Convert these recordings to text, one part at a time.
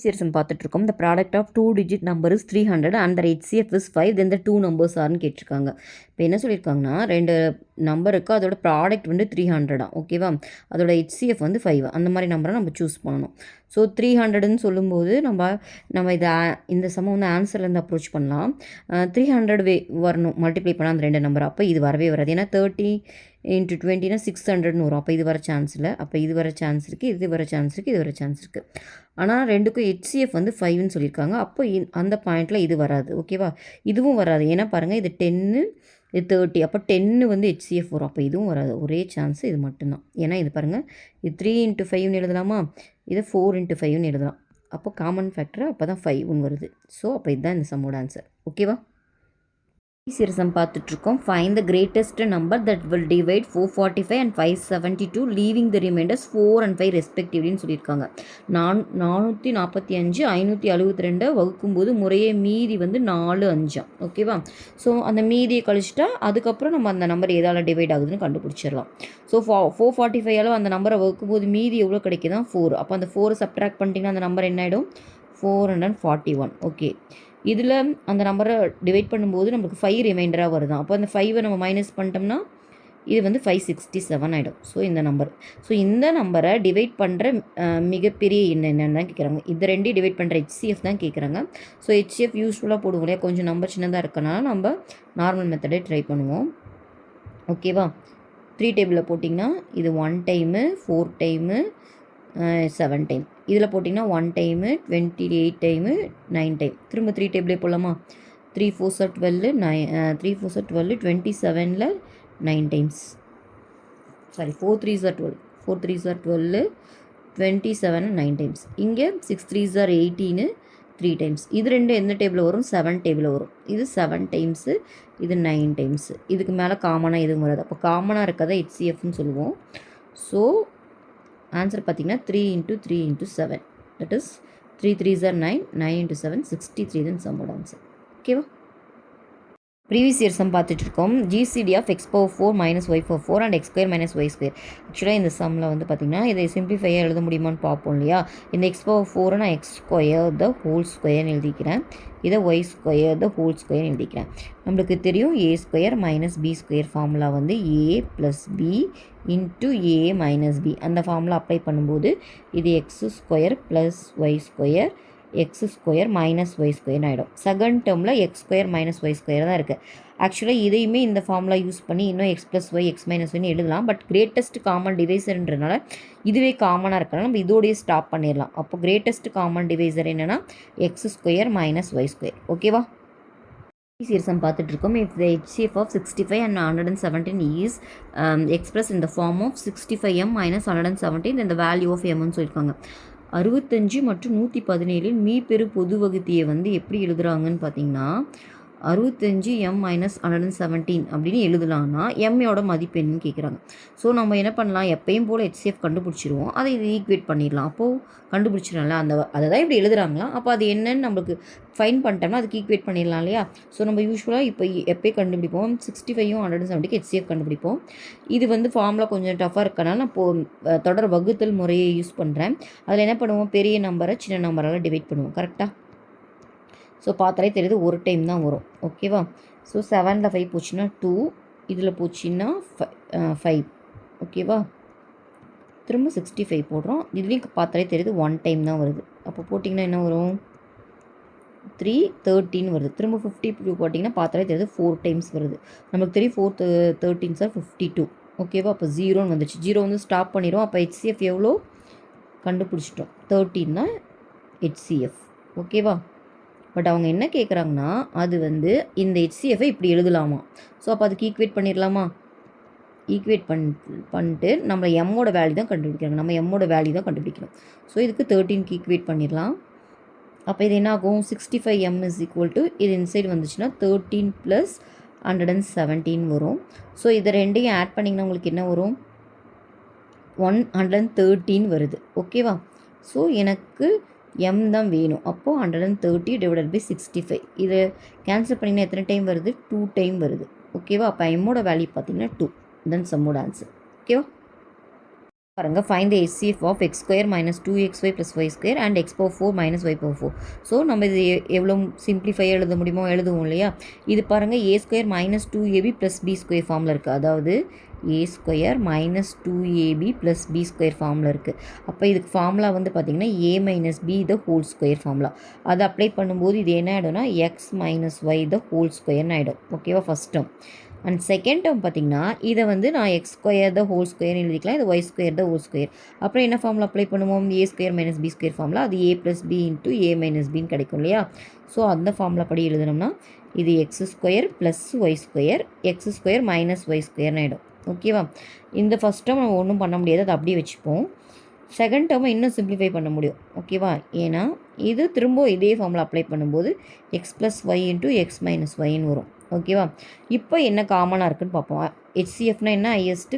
Cerium பார்த்துட்ருக்கோம். the product of 2-digit number is 300 and the HCF is 5, then the two numbers areன்னு கேட்டிருக்காங்க. இப்போ என்ன சொல்லியிருக்காங்கன்னா, ரெண்டு நம்பருக்கு அதோட ப்ராடக்ட் வந்து 300 ஓகேவா, அதோட HCF வந்து 5 அந்த மாதிரி நம்பரை நம்ம சூஸ் பண்ணணும். ஸோ 300ன்னு சொல்லும்போது நம்ம இதை இந்த சமம் வந்து ஆன்சர்லேருந்து அப்ரோச் பண்ணலாம். 300 வரணும் மல்டிப்ளை பண்ணால் அந்த ரெண்டு நம்பர், அப்போ இது வரவே வராது. ஏன்னா 30 × 20னா 600ன்னு வரும். அப்போ இது வர சான்ஸ் இல்லை. அப்போ இது வர சான்ஸ் இருக்குது, இது வர சான்ஸ் இருக்குது, இது வர சான்ஸ் இருக்குது. ஆனால் ரெண்டுக்கும் HCF வந்து 5ன்னு சொல்லியிருக்காங்க. அப்போ அந்த பாயிண்டில் இது வராது. ஓகேவா, இதுவும் வராது. ஏன்னா பாருங்கள், இது 10 இது 30, அப்போ 10 வந்து HCF வரும். அப்போ இதுவும் வராது. ஒரே சான்ஸ் இது மட்டும்தான். ஏன்னா இது பாருங்கள், இது 3 × 5ன்னு எழுதலாமா, இது 4 × 5ன்னு எழுதலாம். அப்போ காமன் ஃபேக்டர் அப்போ தான் 5ன்னு வருது. ஸோ அப்போ இதுதான் இந்த சம்மோட ஆன்சர். ஓகேவா, சீரியம் பார்த்துட்ருக்கோம். Find the greatest number that will divide 445 and 572 leaving the reminders 4 and 5 ரெஸ்பெக்டிவ்லின்னு சொல்லியிருக்காங்க. 445 572 வகுக்கும்போது முறையே மீதி வந்து 4 5. ஓகேவா, ஸோ அந்த மீதியை கழிச்சிட்டா அதுக்கப்புறம் நம்ம அந்த நம்பர் எதால் டிவைட் ஆகுதுன்னு கண்டுபிடிச்சிடலாம். ஸோ 445 அந்த நம்பரை வகுக்கும்போது மீதி எவ்வளோ கிடைக்குதான் 4. அப்போ அந்த 4 சப்ட்ராக்ட் பண்ணிட்டீங்கன்னா அந்த நம்பர் என்ன ஆகிடும், 441. ஓகே, இதில் அந்த நம்பரை டிவைட் பண்ணும்போது நம்மளுக்கு 5 ரிமைண்டராக வருதான். அப்போ அந்த 5 நம்ம மைனஸ் பண்ணிட்டோம்னா இது வந்து 567 ஆகிடும். ஸோ இந்த நம்பரை டிவைட் பண்ணுற மிகப்பெரிய என்னென்னு தான் கேட்குறாங்க. இந்த ரெண்டையும் டிவைட் பண்ணுற HCF தான் கேட்குறாங்க. ஸோ HCF யூஸ்ஃபுல்லாக போடுவோம் இல்லையா, கொஞ்சம் நம்பர் சின்னதாக இருக்கனால நம்ம நார்மல் மெத்தடே ட்ரை பண்ணுவோம். ஓகேவா, 3 டேபிளில் போட்டிங்கன்னா இது 1 டைமு, 4 டைமு, 7 டைம். இதில் போட்டிங்கன்னா 1 டைமு, 28 டைமு, 9 டைம். திரும்ப 3 டேபிளே போடலாமா, 3 4s are 12, 3 4s are 12, 27ல் 9 times. Sorry, 4 3s are 12, 4 3s are 12, 27 9 times. இங்கே 6 3s are 18, 3 டைம்ஸ். இது ரெண்டு எந்த டேபிளில் வரும், 7 டேபிளில் வரும். இது 7 டைம்ஸு, இது 9 டைம்ஸு. இதுக்கு மேலே காமனாக எதுவும் வராது. அப்போ காமனாக இருக்கதை HCFன்னு சொல்லுவோம். ஸோ ஆன்சர் பார்த்திங்கன்னா 3 × 3 × 7, தட் இஸ் 3 3s are 9, 9 × 7 63 தான் சம்மோட ஆன்சர். ஓகேவா, ப்ரீவியஸ் இயர் சம் பார்த்துட்ருக்கோம். GCD of x⁴ - y⁴ and x² - y². ஆக்சுவலாக இந்த சம்மில் வந்து பார்த்திங்கன்னா இதை சிம்பிளிஃபையாக எழுத முடியுமான்னு பார்ப்போம் இல்லையா. இந்த x⁴ நான் x² the whole squareன்னு எழுதிக்கிறேன், இதை y² the whole squareன்னு எழுதிக்கிறேன். நம்மளுக்கு தெரியும் a² - b² ஃபார்முலா வந்து a + b × a - b. அந்த ஃபார்முலா அப்ளை பண்ணும்போது இது x² + y² x² - y² ஆகிடும். செகண்ட் டேர்மில் x² - y² தான் இருக்குது. ஆக்சுவலாக இதையுமே இந்த ஃபார்முலா யூஸ் பண்ணி இன்னும் x + y x - y எழுதலாம். பட் கிரேட்டஸ்ட் காமன் டிவைசர்ன்றனால இதுவே காமனாக இருக்கனால நம்ம இதோடையே ஸ்டாப் பண்ணிடலாம். அப்போ கிரேட்டஸ்ட் காமன் டிவைசர் என்னென்னா x² - y². ஓகேவா, சீரியம் பார்த்துட்ருக்கோம். If the HCF of 65 and 117 is expressed in the form of 65m - 117, then the value of mன்னு சொல்லியிருக்காங்க. 65 மற்றும் 117 மீப்பெரு பொது வகுத்தியை வந்து எப்படி எழுதுகிறாங்கன்னு பார்த்தீங்கன்னா, 65m - 117 அப்படின்னு எழுதலாம்னா எம்யோட மதிப்பு என்னன்னு கேட்குறாங்க. ஸோ நம்ம என்ன பண்ணலாம், எப்பயும் போல் HCF கண்டுபிடிச்சிருவோம், அதை இது ஈக்குவேட் பண்ணிடலாம். அப்போது கண்டுபிடிச்சிடலாம்ல, அதை தான் இப்படி எழுதுகிறாங்களா, அப்போ அது என்னன்னு நம்மளுக்கு ஃபைன் பண்ணிட்டோம்னா அதுக்கு ஈக்குவேட் பண்ணிடலாம் இல்லையா. ஸோ நம்ம யூஸ்வலாக இப்போ எப்போயும் கண்டுபிடிப்போம், 65ம் 170க்கு HCF கண்டுபிடிப்போம். இது வந்து ஃபார்முலா கொஞ்சம் டஃப்பாக இருக்கனால நான் இப்போது தொடர் வகுத்தல் முறையை யூஸ் பண்ணுறேன். அதில் என்ன பண்ணுவோம், பெரிய நம்பரை சின்ன நம்பரால் டிவைட் பண்ணுவோம். கரெக்டாக, ஸோ பார்த்தாலே தெரியுது ஒரு டைம் தான் வரும். ஓகேவா, ஸோ 7ல் 5 போச்சுன்னா 2, இதில் போச்சுன்னா 5. ஓகேவா, திரும்ப 65 போடுறோம். இதுலேயும் பார்த்தாலே தெரியுது 1 டைம் தான் வருது. அப்போ போட்டிங்கன்னா என்ன வரும், 3 13 வருது. திரும்ப 52 போட்டிங்கன்னா பார்த்தாலே தெரியுது 4 டைம்ஸ் வருது. நமக்கு தெரியும் 4 13s are 52. ஓகேவா, அப்போ 0ன்னு வந்துச்சு. 0 வந்து ஸ்டாப் பண்ணிடும். அப்போ HCF எவ்வளோ கண்டுபிடிச்சிட்டோம், 13 தான் HCF. ஓகேவா, பட் அவங்க என்ன கேட்குறாங்கன்னா அது வந்து இந்த HCF இப்படி எழுதலாமா. ஸோ அப்போ அதுக்கு ஈக்குவேட் பண்ணிடலாமா, ஈக்குவேட் பண்ணிட்டு நம்ம எம்மோட வேல்யூ தான் கண்டுபிடிக்கிறாங்க, நம்ம எம்மோட வேல்யூ தான் கண்டுபிடிக்கணும். ஸோ இதுக்கு 13க்கு ஈக்குவேட் பண்ணிடலாம். அப்போ இது என்ன ஆகும், 65m = இது இன்சைடு வந்துச்சுன்னா 13 + 117 வரும். ஸோ இதை ரெண்டையும் ஆட் பண்ணிங்கன்னா உங்களுக்கு என்ன வரும், 113 வருது. ஓகேவா, ஸோ எனக்கு m தான் வேணும். அப்போது 130 / 65 இதை கேன்சல் பண்ணிங்கன்னா எத்தனை டைம் வருது, 2 டைம் வருது. ஓகேவா, அப்போ எம்மோட வேல்யூ பார்த்தீங்கன்னா 2. தென் சம்மோட ஆன்சர். ஓகேவா. பாருங்க find the HCF of x square minus 2xy plus Y square and x power 4 minus y power 4. So நம்ம இது எவ்வளோ சிம்பிளிஃபையாக எழுத முடியுமோ எழுதுவோம் இல்லையா. இது பாருங்கள் A square minus 2ab plus B square ஃபார்மில் இருக்குது. அதாவது A square minus 2ab plus B square ஃபார்மில் இருக்குது. அப்போ இதுக்கு ஃபார்முலா வந்து பார்த்திங்கன்னா A minus B the whole square formula. அதை அப்ளை பண்ணும்போது இது என்ன ஆகிடும்னா X minus Y the whole ஸ்கொயர்னு ஆகிடும். ஓகேவா first term. And second term பார்த்திங்கன்னா இதை வந்து நான் எக்ஸ் ஸ்கொயர் த ஹோல் ஸ்கொயர்னு எழுதிக்கலாம். இது Y square the whole square. அப்புறம் என்ன ஃபார்முலா அப்ளை பண்ணுவோம், A square minus B square formula. அது A plus B into A minus பின்னு கிடைக்கும் இல்லையா. ஸோ அந்த ஃபார்முலா படி எழுதணும்னா இது X square plus Y square X square minus Y ஸ்கொயர்னு ஆகிடும். ஓகேவா. இந்த ஃபஸ்ட் டேர்ம் நம்ம ஒன்றும் பண்ண முடியாது, அதை அப்படியே வச்சுப்போம். செகண்ட் டேர்மை இன்னும் சிம்பிளிஃபை பண்ண முடியும். ஓகேவா. ஏன்னா இது திரும்ப இதே ஃபார்முலா அப்ளை பண்ணும்போது X plus Y into X minus ஒய்ன்னு வரும். ஓகேவா. இப்போ என்ன காமனாக இருக்குதுன்னு பார்ப்போம். HCFனா என்ன, highest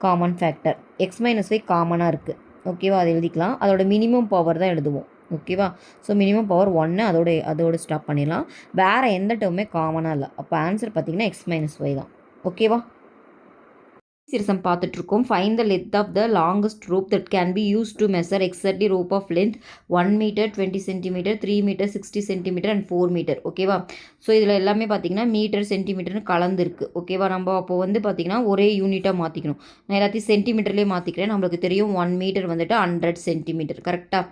common factor. X minus Y காமனாக இருக்குது. ஓகேவா. அதை எழுதிக்கலாம். அதோட மினிமம் பவர் தான் எழுதுவோம். ஓகேவா. ஸோ மினிமம் பவர் 1 அதோட ஸ்டாப் பண்ணிடலாம். வேறு எந்த டேர்மே காமனாக இல்லை. அப்போ ஆன்சர் பார்த்திங்கன்னா எக்ஸ் மைனஸ் ஒய் தான். ஓகேவா. சீரிசம் பார்த்துட்ருக்கோம். Find the length of the longest rope that can be use to measure exactly rope of length 1 metre 20 centimetre 3 metre 60 centimetre and 4 metre. ஓகேவா. ஸோ இதில் எல்லாமே பார்த்திங்கன்னா மீட்டர் சென்டிமீட்டர்னு கலந்துருக்கு. ஓகேவா. நம்ம அப்போது வந்து பார்த்திங்கன்னா ஒரே யூனிட்டாக மாற்றிக்கணும். நான் எல்லாத்தையும் சென்டிமீட்டர்லேயே மாற்றிக்கிறேன். நம்மளுக்கு தெரியும் 1 மீட்டர் வந்துட்டு 100 சென்டிமீட்டர். கரெக்டாக.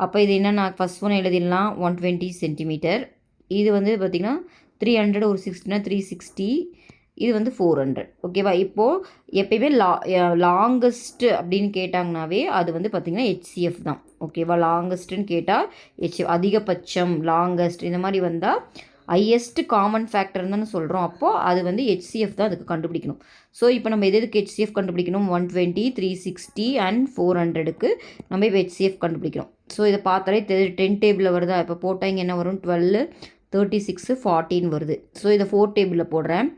அப்போ இது என்ன, நான் ஃபஸ்ட் ஒன் எழுதிடலாம் 120 சென்டிமீட்டர். இது வந்து பார்த்திங்கன்னா 300 ஒரு 60னா 360. இது வந்து 400. ஓகேவா. இப்போது எப்பயுமே லாங்கஸ்ட்டு அப்படின்னு கேட்டாங்கனாவே அது வந்து பார்த்திங்கன்னா HCF தான். ஓகேவா. லாங்கஸ்ட்டுன்னு கேட்டால் HCF, அதிகபட்சம் லாங்கஸ்ட் இந்த மாதிரி வந்தால் ஹையஸ்ட் காமன் ஃபேக்டர்னு தானே சொல்கிறோம். அப்போது அது வந்து HCF தான் அதுக்கு கண்டுபிடிக்கணும். ஸோ இப்போ நம்ம எதுக்கு HCF கண்டுபிடிக்கணும், 120 360 அண்ட் 400க்கு நம்ம இப்போ HCF கண்டுபிடிக்கிறோம். ஸோ இதை பார்த்தாலே 10 டேபிளில் வருதா. இப்போ போட்டால் இங்கே என்ன வரும், 12 36 14 வருது. ஸோ இதை 4 டேபிளில் போடுறேன்.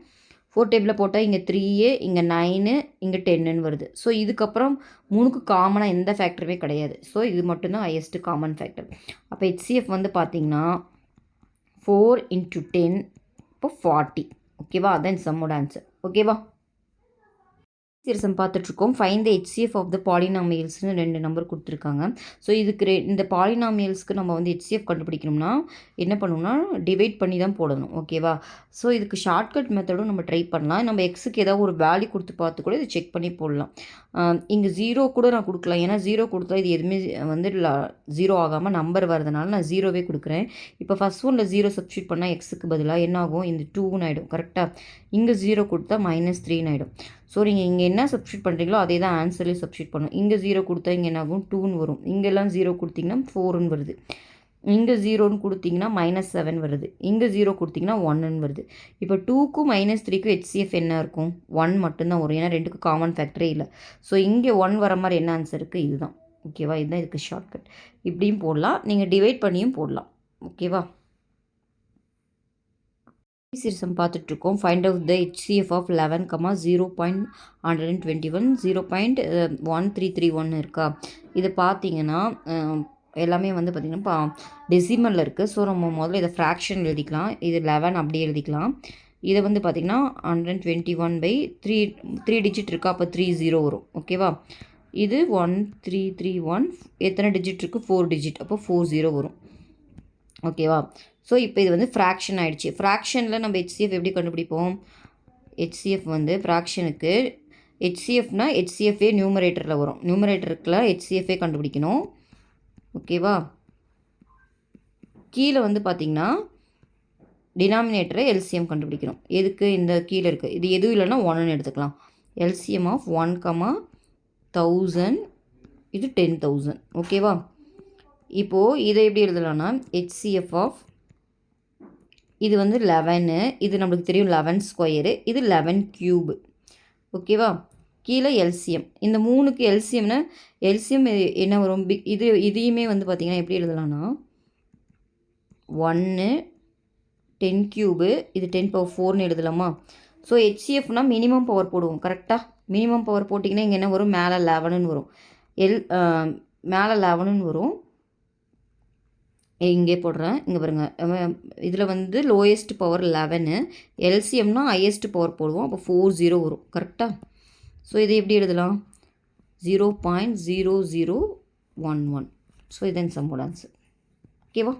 4 டேபிளில் போட்டால் இங்கே 3 இங்கே 9 இங்கே 10ன்னு வருது. ஸோ இதுக்கப்புறம் 3க்கு காமனாக எந்த ஃபேக்டருமே கிடையாது. ஸோ இது மட்டும்தான் ஹையஸ்ட்டு காமன் ஃபேக்டர். அப்போ HCF வந்து பார்த்திங்கன்னா 4 × 10 இப்போ 40. ஓகேவா. அதான் சம்மோட ஆன்சர். ஓகேவா. சீரிசம் பார்த்துட்ருக்கோம். Find the HCF of the பாலினாமியல்ஸ்னு 2 நம்பர் கொடுத்துருக்காங்க. ஸோ இதுக்கு இந்த பாலினாமியல்ஸ்க்கு நம்ம வந்து HCF கண்டுபிடிக்கணும்னா என்ன பண்ணணும்னா டிவைட் பண்ணி தான் போடணும். ஓகேவா. ஸோ இதுக்கு ஷார்ட்கட் மெத்தடும் நம்ம ட்ரை பண்ணலாம். நம்ம எக்ஸுக்கு ஏதாவது ஒரு வேல்யூ கொடுத்து பார்த்து கூட இதை செக் பண்ணி போடலாம். இங்கே 0 கூட நான் கொடுக்கலாம். ஏன்னா 0 கொடுத்தா இது எதுவுமே வந்து 0 ஆகாமல் நம்பர் வரதுனால நான் 0வே கொடுக்குறேன். இப்போ ஃபஸ்ட் ஒன்றில் 0 சப்ஸ்டியூட் பண்ணால் எக்ஸுக்கு பதிலாக என்ன ஆகும், இந்த 2ன்னு ஆகிடும். கரெக்டாக. இங்கே 0 கொடுத்தா -3ன்னு ஆகிடும். ஸோ நீங்கள் இங்கே என்ன சப்ஸ்டியூட் பண்ணுறீங்களோ அதே தான் ஆன்சர்லேயே சப்ஸ்டியூட் பண்ணணும். இங்கே 0 கொடுத்தா இங்கே என்ன ஆகும், 2ன்னு வரும். இங்கெல்லாம் 0 கொடுத்திங்கன்னா 4ன்னு வருது. இங்கே 0ன்னு கொடுத்திங்கன்னா -7 வருது. இங்கே 0 கொடுத்திங்கன்னா 1ன்னு வருது. இப்போ 2க்கும் -3க்கும் HCF என்ன இருக்கும், 1 மட்டும்தான் வரும். ஏன்னா 2க்கு காமன் ஃபேக்டரே இல்லை. ஸோ இங்கே 1 வர மாதிரி என்ன ஆன்சர் இருக்குது, இதுதான். ஓகேவா. இதுதான் இதுக்கு ஷார்ட்கட். இப்படியும் போடலாம், நீங்கள் டிவைட் பண்ணியும் போடலாம். ஓகேவா. சீரிசம் பார்த்துட்ருக்கோம். Find out the HCF of 11, 0.121 0.1331 இருக்கா. இதை பார்த்தீங்கன்னா எல்லாமே வந்து பார்த்திங்கன்னா டெசிமலில் இருக்குது. ஸோ நம்ம முதல்ல இதை ஃப்ராக்ஷன் எழுதிக்கலாம். இது 11 அப்படியே எழுதிக்கலாம். இதை வந்து பார்த்திங்கன்னா 121/3 டிஜிட் இருக்கா. அப்போ 30 வரும். ஓகேவா. இது 1331 எத்தனை டிஜிட் இருக்குது, 4 டிஜிட். அப்போ 40 வரும். ஓகேவா. ஸோ இப்போ இது வந்து ஃப்ராக்ஷன் ஆகிடுச்சு. ஃப்ராக்ஷனில் நம்ம HCF எப்படி கண்டுபிடிப்போம், HCF வந்து ஃப்ராக்ஷனுக்கு HCFனா HCFே நியூமரேட்டரில் வரும். நியூமரேட்டருக்குள்ள HCFே கண்டுபிடிக்கணும். ஓகேவா. கீழே வந்து பார்த்திங்கன்னா டினாமினேட்டரை LCM கண்டுபிடிக்கணும். எதுக்கு, இந்த கீழே இருக்குது இது எதுவும் இல்லைன்னா 1ன்னு எடுத்துக்கலாம். LCM ஆஃப் 1, 1000 இது 10,000. ஓகேவா. இப்போது இதை எப்படி எழுதலாம்னா HCF ஆஃப் இது வந்து 11, இது நம்மளுக்கு தெரியும் 11 ஸ்கொயரு, இது 11 க்யூபு. ஓகேவா. கீழே LCM. இந்த 3க்கு LCMனா LCM என்ன வரும், இதையுமே வந்து பார்த்திங்கன்னா எப்படி எழுதலாம்னா 1 10 க்யூபு இது 10^4ன்னு எழுதலாமா. ஸோ HCFனா மினிமம் பவர் போடுவோம். கரெக்டாக. மினிமம் பவர் போட்டிங்கன்னா இங்கே என்ன வரும், மேலே 11ன்னு வரும். மேலே 11ன்னு வரும். இங்கே போடுறேன். இங்கே பாருங்கள். இதில் வந்து லோயஸ்ட் பவர் 11, LCMனா ஹையஸ்ட் பவர் போடுவோம். அப்போ 40 வரும். கரெக்டாக. ஸோ இதை எப்படி எழுதலாம், 0.0011. ஸோ இதன் சம்மோட ஆன்சர். ஓகேவா?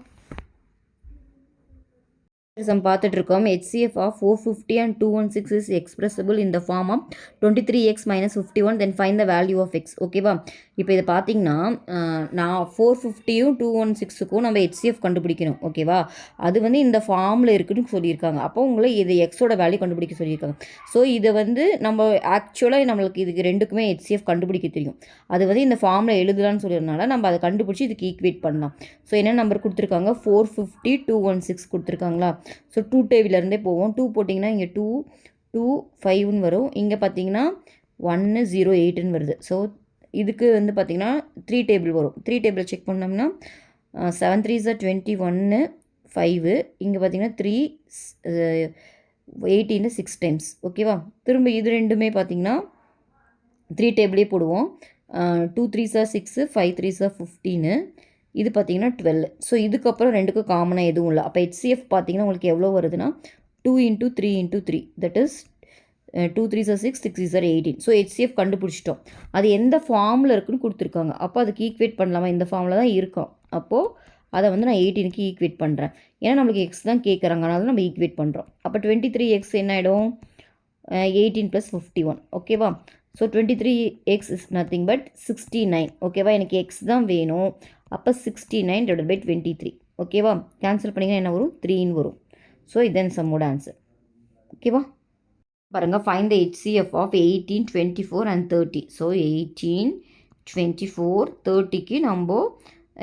நம்ம பார்த்துட்டு இருக்கோம். HCF of 450 and 216 is expressible in the form of 23x minus 51, then find the value of x. ஓகேவா? இப்போ இதை பார்த்தீங்கன்னா நான் 450யும் 216க்கும் நம்ம HCF கண்டுபிடிக்கணும். ஓகேவா? அது வந்து இந்த ஃபார்மில் இருக்குன்னு சொல்லியிருக்காங்க. அப்போ உங்களை இது எக்ஸோட வேல்யூ கண்டுபிடிக்க சொல்லியிருக்காங்க. ஸோ இதை வந்து நம்ம ஆக்சுவலாக நம்மளுக்கு இதுக்கு ரெண்டுக்குமே HCF கண்டுபிடிக்க தெரியும். அது வந்து இந்த ஃபார்மில் எழுதலான்னு சொல்லியிருந்தனால நம்ம அதை கண்டுபிடிச்சி இதுக்கு ஈக்குவேட் பண்ணலாம். ஸோ என்ன நம்பர் கொடுத்துருக்காங்க? 450 216 கொடுத்துருக்காங்களா? ஸோ 2 டேபிள்லேருந்தே போவோம். 2 போட்டிங்கன்னா இங்கே 2 2 5ன்னு வரும். இங்கே பார்த்தீங்கன்னா 1 0 8ன்னு வருது. ஸோ இதுக்கு வந்து பார்த்திங்கன்னா 3 டேபிள் வரும். 3 டேபிள் செக் பண்ணோம்னா 7 3 21 5. இங்கே பார்த்தீங்கன்னா 3 18 6 டைம்ஸ். ஓகேவா? திரும்ப இது ரெண்டுமே பார்த்திங்கன்னா 3 டேபிளே போடுவோம். 2 3 6 5 3 15. இது பார்த்தீங்கன்னா 12. ஸோ இதுக்கப்புறம் ரெண்டுக்கும் காமனாக எதுவும் இல்லை. அப்போ HCF பார்த்தீங்கன்னா உங்களுக்கு எவ்வளோ வருதுன்னா 2 × 3 × 3 தட் இஸ் 2 3 6 6 18. ஸோ HCF கண்டுபிடிச்சிட்டோம். அது எந்த ஃபார்மில் இருக்குன்னு கொடுத்துருக்காங்க. அப்போ அதுக்கு ஈக்குவேட் பண்ணலாமா? இந்த ஃபார்மில் தான் இருக்கும். அப்போது அதை வந்து நான் 18க்கு ஈக்குவேட் பண்ணுறேன். ஏன்னா நம்மளுக்கு எக்ஸ் தான் கேட்குறாங்க, அதனால நம்ம ஈக்குவேட் பண்ணுறோம். அப்போ 23x என்ன ஆகிடும்? 18 + 51. ஓகேவா? So 23x is nothing but 69. ஓகேவா? எனக்கு எக்ஸ் தான் வேணும். அப்போ 69 / 23. ஓகேவா? கேன்சல் பண்ணிங்கன்னா என்ன வரும்? 3ன்னு வரும். ஸோ இதன் சம்மோட ஆன்சர். ஓகேவா? பாருங்கள், find the HCF of 18 24 and 30. So 18 24 30க்கு நம்ம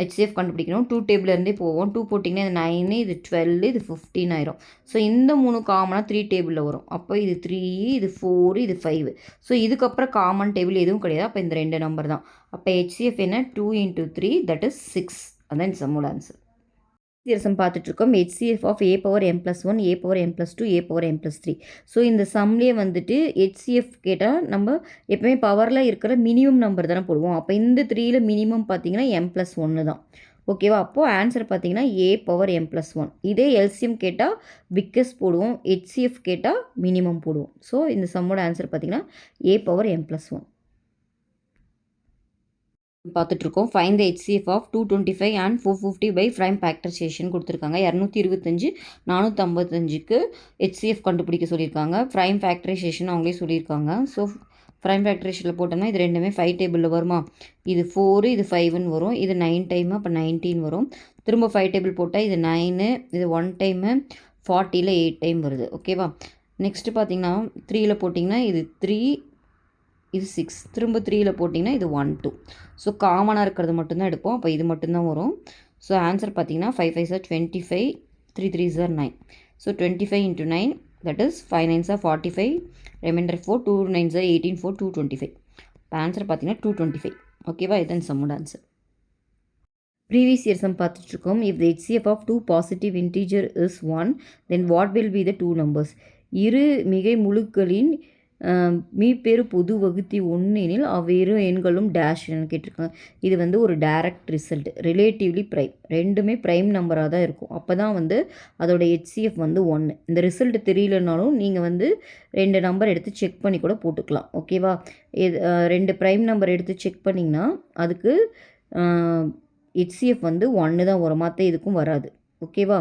HCF கண்டுபிடிக்கணும். 2 டேபிள்லேருந்தே போவோம். 2 போட்டிங்கன்னா இது 9, இது 12, இது 15 ஆயிரும். ஸோ இந்த 3 காமனாக 3 டேபிளில் வரும். அப்போ இது 3, இது 4, இது 5. ஸோ இதுக்கப்புறம் காமன் டேபிள் எதுவும் கிடையாது. அப்போ இந்த 2 நம்பர் தான். அப்போ HCF என்ன? 2 × 3 தட் இஸ் 6. அதான் சம்மோட ஆன்சர். சம் பார்த்துட்ருக்கோம். HCF of a⁻m+1 a⁻m+2 a⁻m+3. So இந்த சம்லேயே வந்துட்டு HCF கேட்டால் நம்ம எப்போவுமே பவரில் இருக்கிற மினிமம் நம்பர் தானே போடுவோம். அப்போ இந்த 3ல் மினிமம் பார்த்தீங்கன்னா m+1 தான். ஓகேவா? அப்போது ஆன்சர் பார்த்தீங்கன்னா a⁻m+1. இதே எல்சிஎம் கேட்டால் பிக்கஸ்ட் போடுவோம். HCF கேட்டால் மினிமம் போடுவோம். ஸோ இந்த சம்மோட ஆன்சர் பார்த்தீங்கன்னா a⁻m+1. பார்த்துட்ருக்கோம். Find the HCF of 225 and 450 by prime factorization கொடுத்துருக்காங்க. 225 455க்கு HCF கண்டுபிடிக்க சொல்லியிருக்காங்க. ப்ரைம் ஃபேக்டரைசேஷன் அவங்களே சொல்லியிருக்காங்க. ஸோ ப்ரைம் ஃபேக்டரைசேஷனில் போட்டோம்னா இது ரெண்டுமே 5 டேபிளில் வருமா? இது 4, இது 5ன்னு வரும். இது 9 டைமு, அப்போ 19 வரும். திரும்ப 5 டேபிள் போட்டால் இது 9, இது 1 டைமு, 40ல் 8 டைம் வருது. ஓகேவா? நெக்ஸ்ட்டு பார்த்தீங்கன்னா 3ல் போட்டிங்கன்னா இது 3, இது 6. திரும்ப 3ல் போட்டிங்கன்னா இது 1 2. ஸோ காமனாக இருக்கிறது மட்டும்தான் எடுப்போம். அப்போ இது மட்டும்தான் வரும். ஸோ ஆன்சர் பார்த்தீங்கன்னா 5 5 25, 3 3 9. So 25 × 9 that is 5 9 45, remainder 4, 2 9 18, 4 225. இப்போ ஆன்சர் பார்த்தீங்கன்னா 225. ஓகேவா? இதுதான் சம்மோட ஆன்சர். ப்ரீவியஸ் இயர் சம் பார்த்துட்ருக்கோம். If the HCF of 2 positive integer is 1, then what will be the 2 numbers? இரு மிகை முழுக்களின் மீப்பெரு பொது வகுத்தி 1 எனில் அவ்வேறு எண்களும் டேஷ்னு கேட்டிருக்காங்க. இது வந்து ஒரு டைரக்ட் ரிசல்ட். ரிலேட்டிவ்லி ப்ரைம், ரெண்டுமே ப்ரைம் நம்பராக தான் இருக்கும். அப்போ தான் வந்து அதோட HCF வந்து 1. இந்த ரிசல்ட் தெரியலனாலும் நீங்கள் வந்து 2 நம்பர் எடுத்து செக் பண்ணி கூட போட்டுக்கலாம். ஓகேவா? 2 ப்ரைம் நம்பர் எடுத்து செக் பண்ணிங்கன்னா அதுக்கு HCF வந்து 1 தான் வரும். மற்ற இதுக்கும் வராது. ஓகேவா?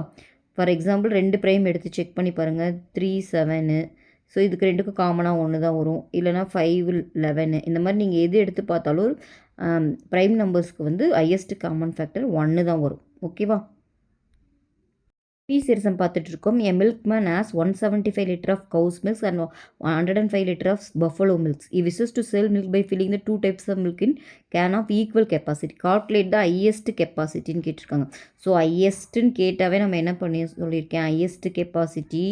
ஃபார் எக்ஸாம்பிள் 2 ப்ரைம் எடுத்து செக் பண்ணி பாருங்கள். 3 7. ஸோ இதுக்கு ரெண்டுக்கும் காமனாக 1 தான் வரும். இல்லைனா 5 11. இந்த மாதிரி நீங்கள் எது எடுத்து பார்த்தாலும் ப்ரைம் நம்பர்ஸ்க்கு வந்து ஹையஸ்ட் காமன் ஃபேக்டர் 1 தான் வரும். ஓகேவா? சம் பார்த்துட்ருக்கோம். A milkman has 175 litre of cows milks and 105 litre of buffalo milks. I wishes to sell milk by filling the 2 types of milk in can of equal capacity. Calculate the highest கெப்பாசிட்டின்னு கேட்டிருக்காங்க. So ஹையஸ்ட்டுன்னு கேட்டாவே நம்ம என்ன பண்ணி சொல்லியிருக்கேன்? Highest capacity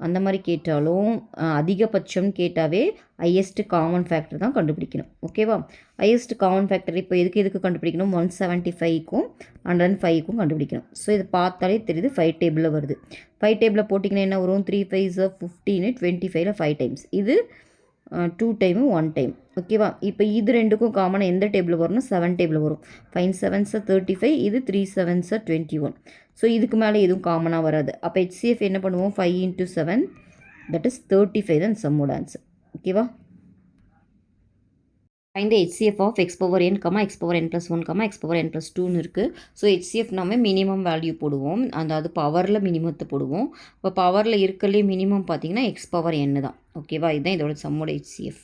அந்த மாதிரி கேட்டாலும் அதிகபட்சம் கேட்டாவே ஹையஸ்ட் காமன் ஃபேக்டர் தான் கண்டுபிடிக்கணும். ஓகேவா? ஹையஸ்ட் காமன் ஃபேக்டர் இப்போ எதுக்கு கண்டுபிடிக்கணும்? 175க்கும் 105க்கும் கண்டுபிடிக்கணும். ஸோ இது பார்த்தாலே தெரியுது 5 டேபிளில் வருது. 5 டேபிளில் போட்டிங்கன்னா என்ன வரும்? 3 5 15, 25ல் 5 டைம்ஸ். இது 2 டைமு 1 டைம். ஓகேவா? இப்போ இது ரெண்டுக்கும் காமனாக எந்த டேபிள் வரும்னா 7 டேபிள் வரும். 5 7 35, இது 3 7 21. ஸோ இதுக்கு மேலே எதுவும் காமனாக வராது. அப்போ HCF என்ன பண்ணுவோம்? 5 × 7 தட் இஸ் 35 தான் சம்மோட ஆன்சர். ஓகேவா? Find the HCF of x power n, x power n plus 1, x power n plus 2ன்னு இருக்குது. ஸோ HCF நம்ம மினிமம் வேல்யூ போடுவோம், அதாவது பவரில் மினிமத்தை போடுவோம். இப்போ பவரில் இருக்கிறதுலே மினிமம் பார்த்தீங்கன்னா x power n தான். ஓகேவா, இதுதான் இதோட சம்மோட HCF.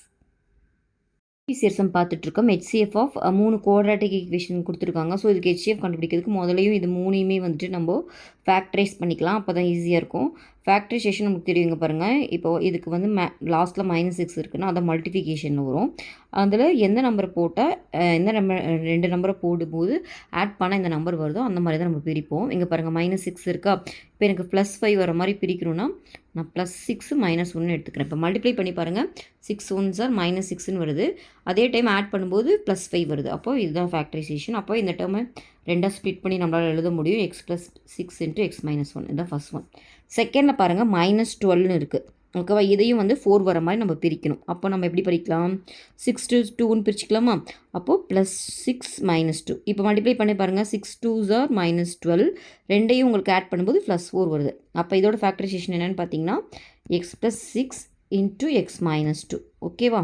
சம் பார்த்துட்ருக்கோம். HCF ஆஃப் 3 குவாட்ராட்டிக் ஈக்குவேஷன் கொடுத்துருக்காங்க. ஸோ இதுக்கு HCF கண்டுபிடிக்கிறதுக்கு முதலையும் இது 3யுமே வந்துட்டு நம்ம ஃபேக்டரைஸ் பண்ணிக்கலாம், அப்போ தான் ஈஸியாக இருக்கும். ஃபேக்டரைசேஷன் நமக்கு தெரியுங்க பாருங்கள். இப்போது இதுக்கு வந்து லாஸ்ட்டில் -6 இருக்குன்னா அதை மல்டிஃபிகேஷனில் வரும். அதில் எந்த நம்பரை போட்டால் எந்த நம்பர் 2 நம்பரை போடும்போது ஆட் பண்ணால் இந்த நம்பர் வருதோ அந்த மாதிரி தான் நம்ம பிரிப்போம். இங்கே பாருங்கள் -6 இருக்கா. இப்போ எனக்கு +5 வர மாதிரி பிரிக்கணும்னா நான் +6 -1 எடுத்துக்கிறேன். இப்போ மல்டிப்ளை பண்ணி பாருங்கள், 6 1s are -6ன்னு வருது. அதே டைம் ஆட் பண்ணும்போது +5 வருது. அப்போது இதுதான் ஃபேக்டரைசேஷன். அப்போ இந்த டேர்மை 2ஆக ஸ்ப்ளிட் பண்ணி நம்மளால் எழுத முடியும். x + 6 × x - 1 இதுதான் ஃபஸ்ட் ஒன். செகண்டில் பாருங்கள் -12ன்னு இருக்குது. ஓகேவா, இதையும் வந்து 4 வர மாதிரி நம்ம பிரிக்கணும். அப்போ நம்ம எப்படி பிரிக்கலாம், 6 to 2ன்னு பிரிச்சுக்கலாமா. அப்போது +6 - 2. இப்போ மல்டிப்ளை பண்ணி பாருங்கள், 6 2s are -12. ரெண்டையும் உங்களுக்கு ஆட் பண்ணும்போது +4 வருது. அப்போ இதோட ஃபேக்டரைசேஷன் என்னென்னு பார்த்தீங்கன்னா x + 6 × x - 2. ஓகேவா,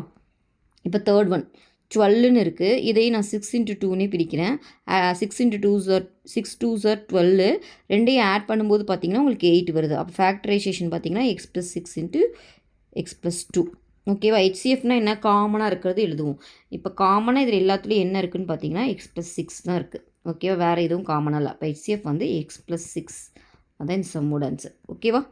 இப்போ தேர்ட் ஒன் 12ன்னு இருக்குது. இதையும் நான் 6 × 2னே பிரிக்கிறேன். 6 × 2s are 12. ரெண்டையும் ஆட் பண்ணும்போது பார்த்தீங்கன்னா உங்களுக்கு 8 வருது. அப்போ ஃபேக்டரைசேஷன் பார்த்தீங்கன்னா x + 6 × x + 2. ஓகேவா, HCFனால் என்ன, காமனாக இருக்கிறது எழுதுவோம். இப்போ காமனாக இதில் எல்லாத்துலேயும் என்ன இருக்குதுன்னு பார்த்தீங்கன்னா x + 6 தான் இருக்குது. ஓகேவா, வேறு எதுவும் காமனாக இல்லை. அப்போ HCF வந்து x + 6 அதான் இந்த சம்மோட ஆன்சர். ஓகேவா,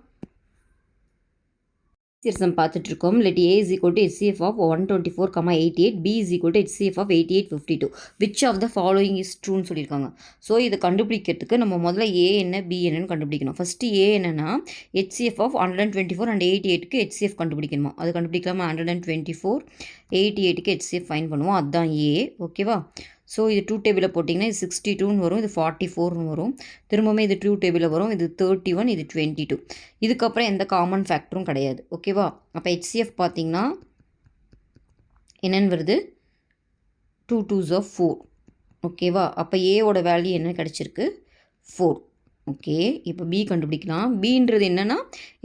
சம் பார்த்துட்ருக்கோம். Let A is equal to HCF of 124, 88, B is equal to HCF of 88, 52. Which of the following is ட்ரூன்னு சொல்லியிருக்காங்க. ஸோ இதை கண்டுபிடிக்கிறதுக்கு நம்ம முதல்ல A என்ன B என்னன்னு கண்டுபிடிக்கணும். ஃபஸ்ட்டு A என்னென்னா HCF of 124 and 88க்கு HCF கண்டுபிடிக்கணுமா. அது கண்டுபிடிக்கலாமா. 124 88க்கு HCF ஃபைன் பண்ணுவோம், அதுதான் A. ஓகேவா, ஸோ இது 2 டேபிளில் போட்டிங்கன்னா இது 62ன்னு வரும், இது 44ன்னு வரும். திரும்பவுமே இது 2 டேபிளில் வரும், இது 31, இது 22. இதுக்கப்புறம் எந்த காமன் ஃபேக்டரும் கிடையாது. ஓகேவா, அப்போ HCF பார்த்திங்கன்னா என்னென்னு வருது, 2 2s are 4. ஓகேவா, அப்போ ஏவோட வேல்யூ என்ன கிடச்சிருக்கு, 4. ஓகே, இப்போ B கண்டுபிடிக்கலாம். Bன்றது என்னென்னா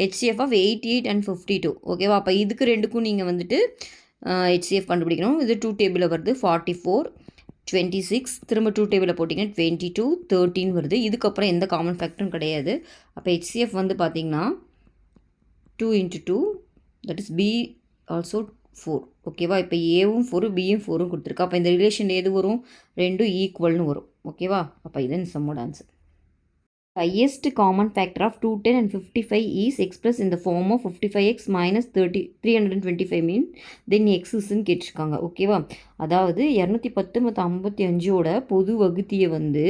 HCF of 88 and 52. ஓகேவா, அப்போ இதுக்கு ரெண்டுக்கும் நீங்கள் வந்துட்டு HCF கண்டுபிடிக்கணும். இது 2 டேபிளில் வருது, 44 26, திரும்ப 2 டேபிளில் போட்டிங்கன்னா 22 13 வருது. இதுக்கப்புறம் எந்த காமன் ஃபேக்டரும் கிடையாது. அப்போ HCF வந்து பார்த்திங்கன்னா 2 × 2 தட் இஸ் B ஆல்சோ 4. ஓகேவா, இப்போ ஏவும் 4 பியும் 4ம் கொடுத்துருக்கு. அப்போ இந்த ரிலேஷன் எது வரும், ரெண்டும் ஈக்குவல்னு வரும். ஓகேவா, அப்போ இதுதான் சம்மோட answer. Highest common factor of 210 and 55 is expressed in the form of 55x minus 325 mean then x isன்னு கேட்டிருக்காங்க. ஓகேவா, அதாவது 210 மற்றும் 55ஓட பொது வகுத்தியை வந்து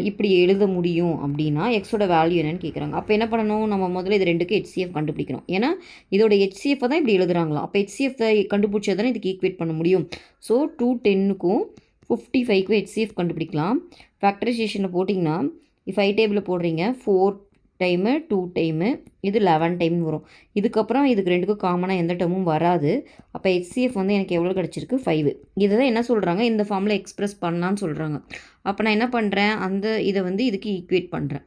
இப்படி எழுத முடியும் அப்படின்னா எக்ஸோட வேல்யூ என்னன்னு கேட்குறாங்க. அப்போ என்ன பண்ணணும், நம்ம முதல்ல இது ரெண்டுக்கு HCF கண்டுபிடிக்கணும். ஏன்னா இதோட HCF தான் இப்படி எழுதுறாங்களாம். அப்போ HCF கண்டுபிடிச்சா தானே இதுக்கு ஈக்குவேட் பண்ண முடியும். ஸோ 210க்கும் 55க்கும் HCF கண்டுபிடிக்கலாம். ஃபேக்டரைசேஷனில் போட்டிங்கன்னா 5 டேபிளில் போடுறீங்க, 4 டைமு 2 டைமு, இது 11 டைம்னு வரும். இதுக்கப்புறம் இதுக்கு ரெண்டுக்கும் காமனாக எந்த டேர்மும் வராது. அப்போ HCF வந்து எனக்கு எவ்வளோ கிடச்சிருக்கு, 5. இதை தான் என்ன சொல்கிறாங்க, இந்த ஃபார்மில் எக்ஸ்ப்ரெஸ் பண்ணலான்னு சொல்கிறாங்க. அப்போ நான் என்ன பண்ணுறேன், இதை வந்து இதுக்கு ஈக்குவேட் பண்ணுறேன்.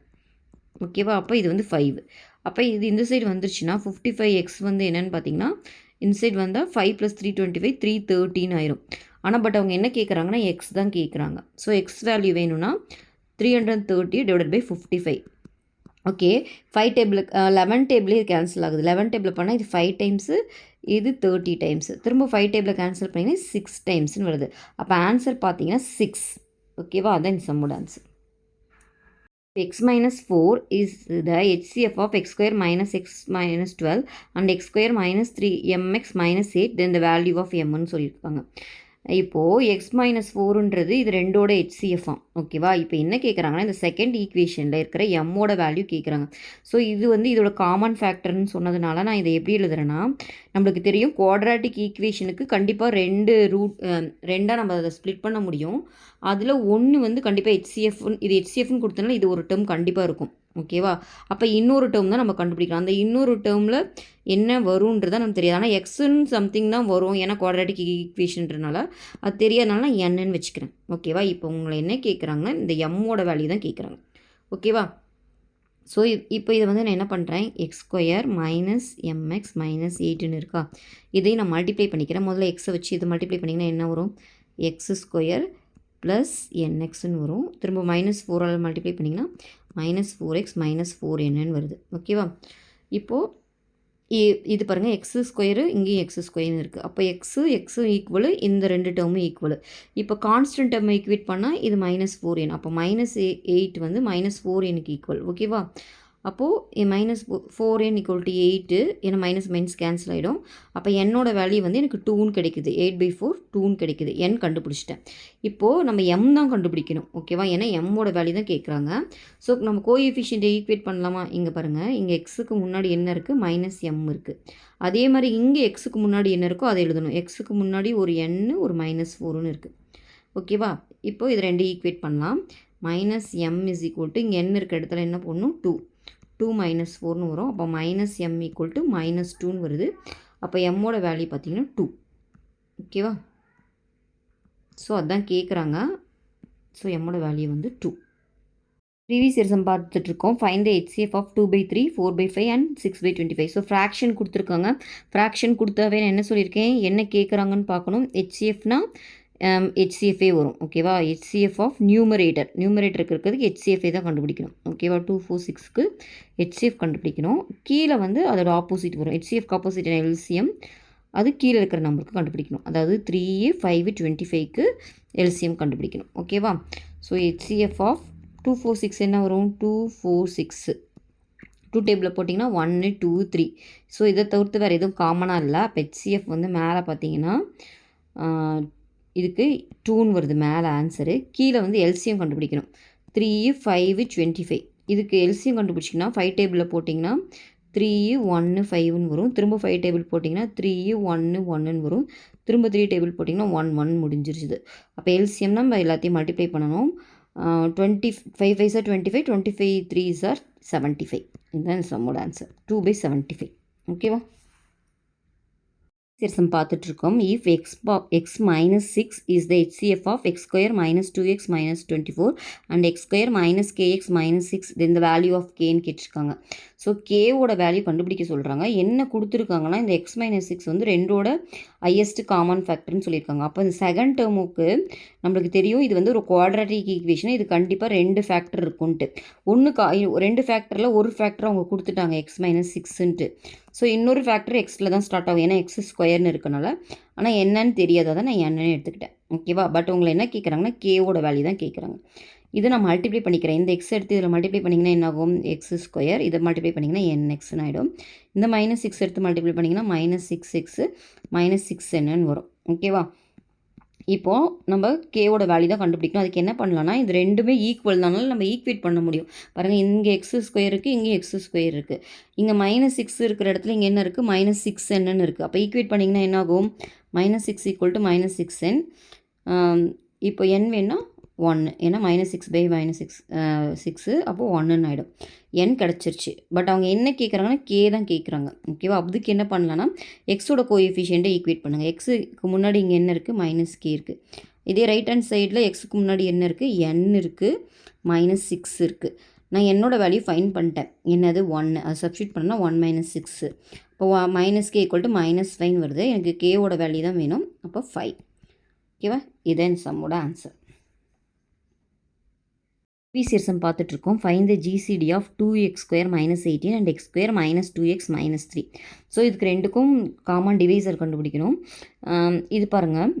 ஓகேவா, அப்போ இது வந்து 5. அப்போ இது இந்த சைடு வந்துருச்சுன்னா 55x வந்து என்னென்னு பார்த்தீங்கன்னா இந்த சைடு வந்தால் 5 + 325 313 ஆயிரும். ஆனால் பட் அவங்க என்ன கேட்குறாங்கன்னா எக்ஸ் தான் கேட்குறாங்க. ஸோ எக்ஸ் வேல்யூ வேணும்னா 330 / 55. ஓகே, 5 டேபிள் 11 டேபிளே கேன்சல் ஆகுது. 11 டேபிள் பண்ணால் இது 5 டைம்ஸு, இது 30 டைம்ஸு. திரும்ப 5 டேபிளில் கேன்சல் பண்ணிங்கன்னா 6 டைம்ஸ்னு வருது. அப்போ ஆன்சர் பார்த்தீங்கன்னா 6. ஓகேவா, அதான் இந்த சம்மோட answer. x - 4 is the HCF of x square minus x minus 12 and x square minus 3mx minus 8 then the value of mன்னு சொல்லியிருக்காங்க. இப்போது x - 4ன்றது இது ரெண்டோட HCF. ஓகேவா, இப்போ என்ன கேட்குறாங்கன்னா இந்த செகண்ட் ஈக்குவேஷனில் இருக்கிற எம்மோட வேல்யூ கேட்குறாங்க. ஸோ இது வந்து இதோட காமன் ஃபேக்டர்னு சொன்னதுனால நான் இதை எப்படி எழுதுறேன்னா, நம்மளுக்கு தெரியும் குவாட்ராட்டிக் ஈக்குவேஷனுக்கு கண்டிப்பாக 2 நம்ம அதை ஸ்ப்ளிட் பண்ண முடியும். அதில் ஒன்று வந்து கண்டிப்பாக இது HCFன்னு கொடுத்தனால இது ஒரு டேர்ம் கண்டிப்பாக இருக்கும். ஓகேவா, அப்போ இன்னொரு டேர்ம் தான் நம்ம கண்டுபிடிக்கலாம். அந்த இன்னொரு டேர்மில் என்ன வரும்ன்றதான் நமக்கு தெரியாது. ஆனால் எக்ஸுன்னு சம்திங் தான் வரும், ஏன்னா குவாட்ராட்டிக் ஈக்குவேஷன்றனால அது தெரியாதனால நான் என்னன்னு வச்சுக்கிறேன். ஓகேவா, இப்போ உங்களை என்ன கேட்குறாங்கன்னா இந்த எம்மோட வேல்யூ தான் கேட்குறாங்க. ஓகேவா, ஸோ இப்போ இதை வந்து நான் என்ன பண்ணுறேன், x square minus m x minus 8ன்னு இருக்கா, இதையும் நான் மல்டிப்ளை பண்ணிக்கிறேன். முதல்ல எக்ஸை வச்சு இதை மல்டிப்ளை பண்ணிங்கன்னா என்ன வரும், எக்ஸ் ஸ்கொயர் ப்ளஸ் என்எக்ஸ்ன்னு வரும். திரும்ப -4ஆல் மல்டிப்ளை பண்ணிங்கன்னா -4x மைனஸ் 4nன்னு வருது. ஓகேவா? இப்போது இது பாருங்கள், எக்ஸ் ஸ்கொயரு இங்கேயும் எக்ஸ் ஸ்கொயர்னு இருக்குது. அப்போ எக்ஸும் ஈக்குவலு, இந்த 2 டேர்மும் ஈக்குவலு. இப்போ கான்ஸ்டன்ட் டேர்ம் ஈக்குவேட் பண்ணால் இது -4n. அப்போ -8 வந்து -4nக்கு ஈக்குவல். ஓகேவா? அப்போது -4n = 8, ஏன்னா மைனஸ் மைனஸ் கேன்சல் ஆகிடும். அப்போ என்னோட வேல்யூ வந்து எனக்கு 2ன்னு கிடைக்குது. 8/4 2ன்னு கிடைக்குது. n கண்டுபிடிச்சிட்டேன். இப்போது நம்ம m தான் கண்டுபிடிக்கணும். ஓகேவா? ஏன்னா எம்மோட வேல்யூ தான் கேட்குறாங்க. ஸோ நம்ம கோஎஃபிஷியன்ட்டை ஈக்குவேட் பண்ணலாமா? இங்கே பாருங்கள், இங்கே எக்ஸுக்கு முன்னாடி என்ன இருக்குது, -m இருக்குது. அதே மாதிரி இங்கே எக்ஸுக்கு முன்னாடி என்ன இருக்கோ அதை எழுதணும். எக்ஸுக்கு முன்னாடி ஒரு n ஒரு -4ன்னு இருக்குது. ஓகேவா? இப்போது இது 2 ஈக்குவேட் பண்ணலாம். -m = இங்கே n இருக்க இடத்துல என்ன போடணும், 2 - 4ன்னு வரும். அப்போ -m = -2ன்னு வருது. அப்போ எம்மோட வேல்யூ பார்த்தீங்கன்னா 2. ஓகேவா? ஸோ அதுதான் கேட்குறாங்க. ஸோ எம்மோட வேல்யூ வந்து 2. ப்ரீவியஸ் இயர் சம் பார்த்துட்ருக்கோம். Find the HCF of 2/3, 4/5 and 6/25. So fraction கொடுத்துருக்காங்க. ஃப்ராக்ஷன் கொடுத்தாவே நான் என்ன சொல்லியிருக்கேன், என்ன கேட்குறாங்கன்னு பார்க்கணும். HCFனா HCFே வரும். ஓகேவா? HCF ஆஃப் நியூமரேட்டருக்கு இருக்கிறதுக்கு HCFே தான் கண்டுபிடிக்கணும். ஓகேவா? 2, 4, 6க்கு HCF கண்டுபிடிக்கணும். கீழே வந்து அதோட ஆப்போசிட் வரும். HCFக்கு ஆப்போசிட் LCM, அது கீழே இருக்கிற நம்பருக்கு கண்டுபிடிக்கணும். அதாவது 3, 5, 25க்கு LCM கண்டுபிடிக்கணும். ஓகேவா? ஸோ HCF ஆஃப் 2, 4, 6 என்ன வரும், 2, 4, 6 2 டேபிளில் போட்டிங்கன்னா 1, 2, 3. ஸோ இதை தவிர்த்து வேறு எதுவும் காமனாக இல்லை. அப்போ HCF வந்து மேலே பார்த்தீங்கன்னா இதுக்கு 2ன்னு வருது மேலே ஆன்சரு. கீழே வந்து LCM கண்டுபிடிக்கணும். 3, 5, 25. இதுக்கு LCM கண்டுபிடிச்சிங்கன்னா 5 டேபிளில் போட்டிங்கன்னா 3, 1, 5ன்னு வரும். திரும்ப 5 டேபிள் போட்டிங்கன்னா 3, 1, 1ன்னு வரும். திரும்ப 3 டேபிள் போட்டிங்கன்னா 1, 1 முடிஞ்சிருச்சுது. அப்போ LCM நம்ம எல்லாத்தையும் மல்டிப்ளை பண்ணணும். 25 5s are 25, 25 3s are 75. இதுதான் சம்மோட ஆன்சர், 2/75. ஓகேவா? சம் பார்த்துட்ருக்கோம். If x minus 6 is the HCF of x square minus 2x minus 24 and x square minus kx minus 6, then the value of kன்னு கேட்டிருக்காங்க. ஸோ கேவோட வேல்யூ கண்டுபிடிக்க சொல்கிறாங்க. என்ன கொடுத்துருக்காங்கன்னா, இந்த x minus 6 வந்து 2ஓட ஹையஸ்ட் காமன் ஃபேக்டர்னு சொல்லியிருக்காங்க. அப்போ இந்த செகண்ட் டேர்முக்கு நம்மளுக்கு தெரியும் இது வந்து ஒரு குவாட்ராட்டிக் ஈக்குவேஷன். இது கண்டிப்பாக 2 ஃபேக்டர் இருக்குன்ட்டு. 2 ஃபேக்டரில் ஒரு ஃபேக்டர் அவங்க கொடுத்துட்டாங்க, x minus 6ன்ட்டு. ஸோ இன்னொரு ஃபேக்டர் எக்ஸில் தான் ஸ்டார்ட் ஆகும், ஏன்னா எக்ஸ் ஸ்கொயர்னு இருக்கனால. ஆனால் என்னன்னு தெரியாத தான் நான் என்னன்னு எடுத்துக்கிட்டேன். ஓகேவா? பட் உங்களை என்ன கேட்குறாங்கன்னா, கேவோட வேல்யூ தான் கேட்குறாங்க. இதை நான் மல்டிப்ளை பண்ணிக்கிறேன். இந்த எக்ஸ் எடுத்து இதில் மல்டிப்ளை பண்ணிங்கன்னா என்ன ஆகும், எக்ஸ் ஸ்கொயர். இதை மல்டிப்ளை பண்ணிங்கன்னா NXன்னு ஆகிடும். இந்த -6 எடுத்து மல்டிப்ளை பண்ணிங்கன்னா -6x -6nன்னு வரும். ஓகேவா? இப்போது நம்ம கேவோட வேல்யூ தான் கண்டுபிடிக்கணும். அதுக்கு என்ன பண்ணலாம்னா, இது ரெண்டுமே ஈக்குவல் தானால நம்ம ஈக்குவேட் பண்ண முடியும். பாருங்கள், இங்கே எக்ஸ் ஸ்கொயர் இருக்குது, இங்கே எக்ஸ் ஸ்கொயர் இருக்குது. இங்கே -6 இருக்கிற இடத்துல இங்கே என்ன இருக்குது, -6nன்னு இருக்குது. அப்போ ஈக்குவேட் பண்ணிங்கன்னா என்ன ஆகும், -6 = -6n. இப்போ n வேணால் 1, ஏன்னா -6/-6 அப்போது 1ன்னு ஆகிடும். n கிடச்சிருச்சு. பட் அவங்க என்ன கேட்குறாங்கன்னா, கே தான் கேட்குறாங்க. ஓகேவா? அதுக்கு என்ன பண்ணலான்னா, எக்ஸோட கோஎஃபிஷியண்ட்டை ஈக்குவேட் பண்ணுங்கள். எக்ஸுக்கு முன்னாடி இங்கே என்ன இருக்குது, -k இருக்குது. இதே ரைட் ஹேண்ட் சைடில் எக்ஸுக்கு முன்னாடி என்ன இருக்குது, n இருக்குது, -6 இருக்குது. நான் என்னோட வேல்யூ ஃபைன் பண்ணிட்டேன். என்னது 1, அதை சப்ஸ்டியூட் பண்ணால் 1 - 6. இப்போ -k = -5 வருது. எனக்கு கேவோட வேல்யூ தான் வேணும். அப்போ 5. ஓகேவா? இதான் சம்மோட ஆன்சர். சம் பார்த்துட்ருக்கோம். Find the GCD of 2x² - 18 and x² - 2x - 3. So இதுக்கு ரெண்டுக்கும் காமன் டிவைசர் கண்டுபிடிக்கணும். இது பாருங்கள்,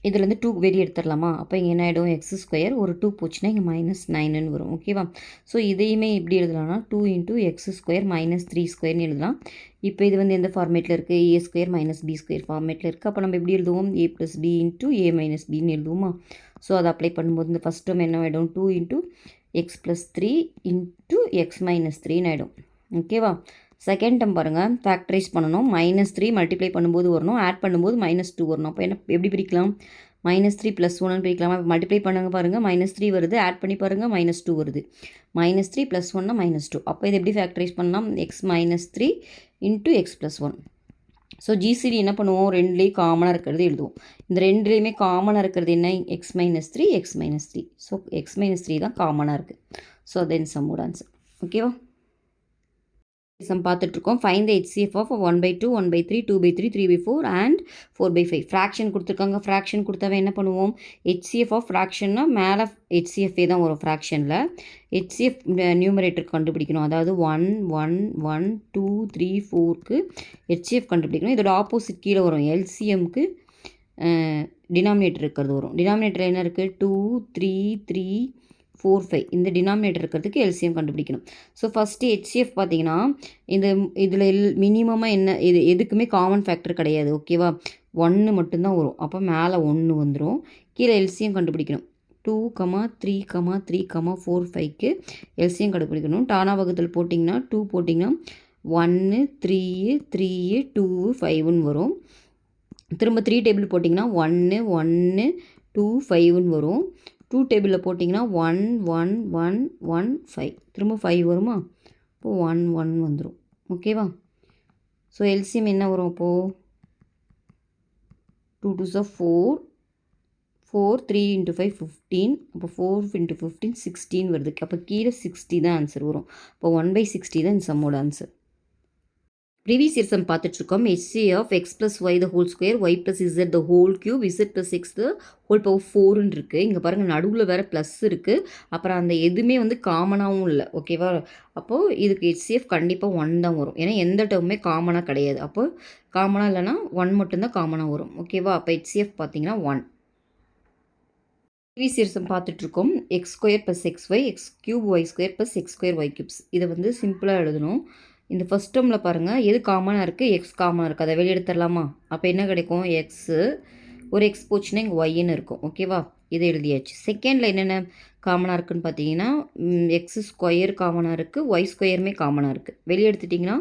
இதுலேருந்து 2 வெளியே எடுத்துடலாமா? அப்போ இங்கே என்ன ஆகிடும், x² ஒரு 2 போச்சுன்னா இங்கே -9ன்னு வரும். ஓகேவா? ஸோ இதையுமே எப்படி எழுதலாம்னா, 2 × x² - 3² எழுதலாம். இப்போ இது வந்து எந்த ஃபார்மேட்டில் இருக்குது, a² - b² ஃபார்மேட்டில் இருக்குது. அப்போ நம்ம எப்படி எழுதுவோம், a + b × a - bன்னு எழுதுவோமா? ஸோ அதை அப்ளை பண்ணும்போது இந்த ஃபஸ்ட் டேர்ம் என்ன ஆகிடும், 2 × x + 3 × x - 3ன்னு ஆகிடும். ஓகேவா? செகண்ட் டேர்ம் பாருங்கள், ஃபேக்டரைஸ் பண்ணணும். -3 மல்டிப்ளை பண்ணும்போது வரணும், ஆட் பண்ணும்போது -2 வரணும். அப்போ என்ன எப்படி பிரிக்கலாம், -3 + 1ன்னு பிரிக்கலாமா? மல்டிப்ளை பண்ணுங்க பாருங்கள், -3 வருது, ஆட் பண்ணி பாருங்கள் -2 வருது. -3 + 1னா -2. அப்போ இதை எப்படி ஃபேக்டரைஸ் பண்ணலாம், x - 3 × x + 1. ஸோ GCD என்ன பண்ணுவோம், ரெண்டுலேயும் காமனாக இருக்கிறது எழுதுவோம். இந்த ரெண்டுலேயுமே காமனாக இருக்கிறது என்ன, x - 3 x - 3. ஸோ x - 3 தான் காமனாக இருக்குது. ஸோ தென் சம்மோட ஆன்சர். ஓகேவா? சம் பார்த்துட்ருக்கோம். Find the HCF of 1/2, 1/3, 2/3, 3/4 and 4/5. Fraction கொடுத்துருக்காங்க. ஃப்ராக்ஷன் கொடுத்தாவே என்ன பண்ணுவோம்? HCF ஆஃப் ஃப்ராக்ஷன்னா மேலே HCFே தான் வரும் ஃப்ராக்ஷனில். HCF நியூமரேட்டர் கண்டுபிடிக்கணும். அதாவது 1, 1, 1, 2, 3, 4க்கு HCF கண்டுபிடிக்கணும். இதோட ஆப்போசிட் கீழே வரும். LCMக்கு டினாமினேட்டர் இருக்கிறது வரும். டினாமினேட்டர் என்ன இருக்குது? 2, 3, 3, 4, 5. இந்த டினாமினேட்டர் இருக்கிறதுக்கு எல்சிஎம் கண்டுபிடிக்கணும். ஸோ ஃபஸ்ட்டு HCF பார்த்தீங்கன்னா இதில் மினிமமாக என்ன எதுக்குமே காமன் ஃபேக்டர் கிடையாது. ஓகேவா? 1 மட்டும்தான் வரும். அப்போ மேலே 1 வந்துடும். கீழே எல்சிஎம் கண்டுபிடிக்கணும். 2, 3, 3, 4, 5க்கு எல்சிஎம் கண்டுபிடிக்கணும். டானா வகுத்தல் போட்டிங்கன்னா 2 போட்டிங்கன்னா 1, 3, 3, 2, 5ன்னு வரும். திரும்ப 3 டேபிள் போட்டிங்கன்னா 1, 1, 2, 5ன்னு வரும். 2 டேபிளில் போட்டிங்கன்னா 1, 1, 1, 1, 5. திரும்ப 5 வருமா? இப்போது 1, 1 வந்துடும். ஓகேவா? ஸோ எல்சிஎம் என்ன வரும் அப்போது? 2 2s are 4, 4, 3 × 5 15. அப்போ 4 × 15 16 வருது. அப்போ கீழே 60 தான் ஆன்சர் வரும். இப்போ 1/60 தான் இந்த சம்மோட ஆன்சர். ப்ரீவியஸ் இயர் சம் பார்த்துட்ருக்கோம். HCF of x plus y the whole square, y plus z the whole cube, z plus x the whole power 4ன்னு இருக்குது. இங்கே பாருங்கள், நடுவில் வேறு ப்ளஸ் இருக்குது. அப்புறம் அந்த எதுவுமே வந்து காமனாகவும் இல்லை. ஓகேவா? அப்போது இதுக்கு HCF கண்டிப்பாக 1 தான் வரும். ஏன்னா எந்த டேர்முமே காமனாக கிடையாது. அப்போது காமனாக இல்லைனா 1 மட்டும்தான் காமனாக வரும். ஓகேவா? அப்போ HCF பார்த்தீங்கன்னா 1. ப்ரீவியஸ் இயர் சம் பார்த்துட்ருக்கோம். x² + xy, x³ y² + x² y³ இதை வந்து சிம்பிளாக எழுதணும். இந்த ஃபஸ்ட் டேர்மில் பாருங்கள், எது காமனாக இருக்குது? எக்ஸ் காமனாக இருக்குது. அதை வெளியே எடுத்துடலாமா? அப்போ என்ன கிடைக்கும்? எக்ஸு ஒரு எக்ஸ் போச்சுன்னா இங்கே ஒய்ன்னு இருக்கும். ஓகேவா? இதை எழுதியாச்சு. செகண்டில் என்னென்ன காமனாக இருக்குதுன்னு பார்த்தீங்கன்னா x² காமனாக இருக்குது, y² காமனாக இருக்குது. வெளியே எடுத்துட்டிங்கன்னா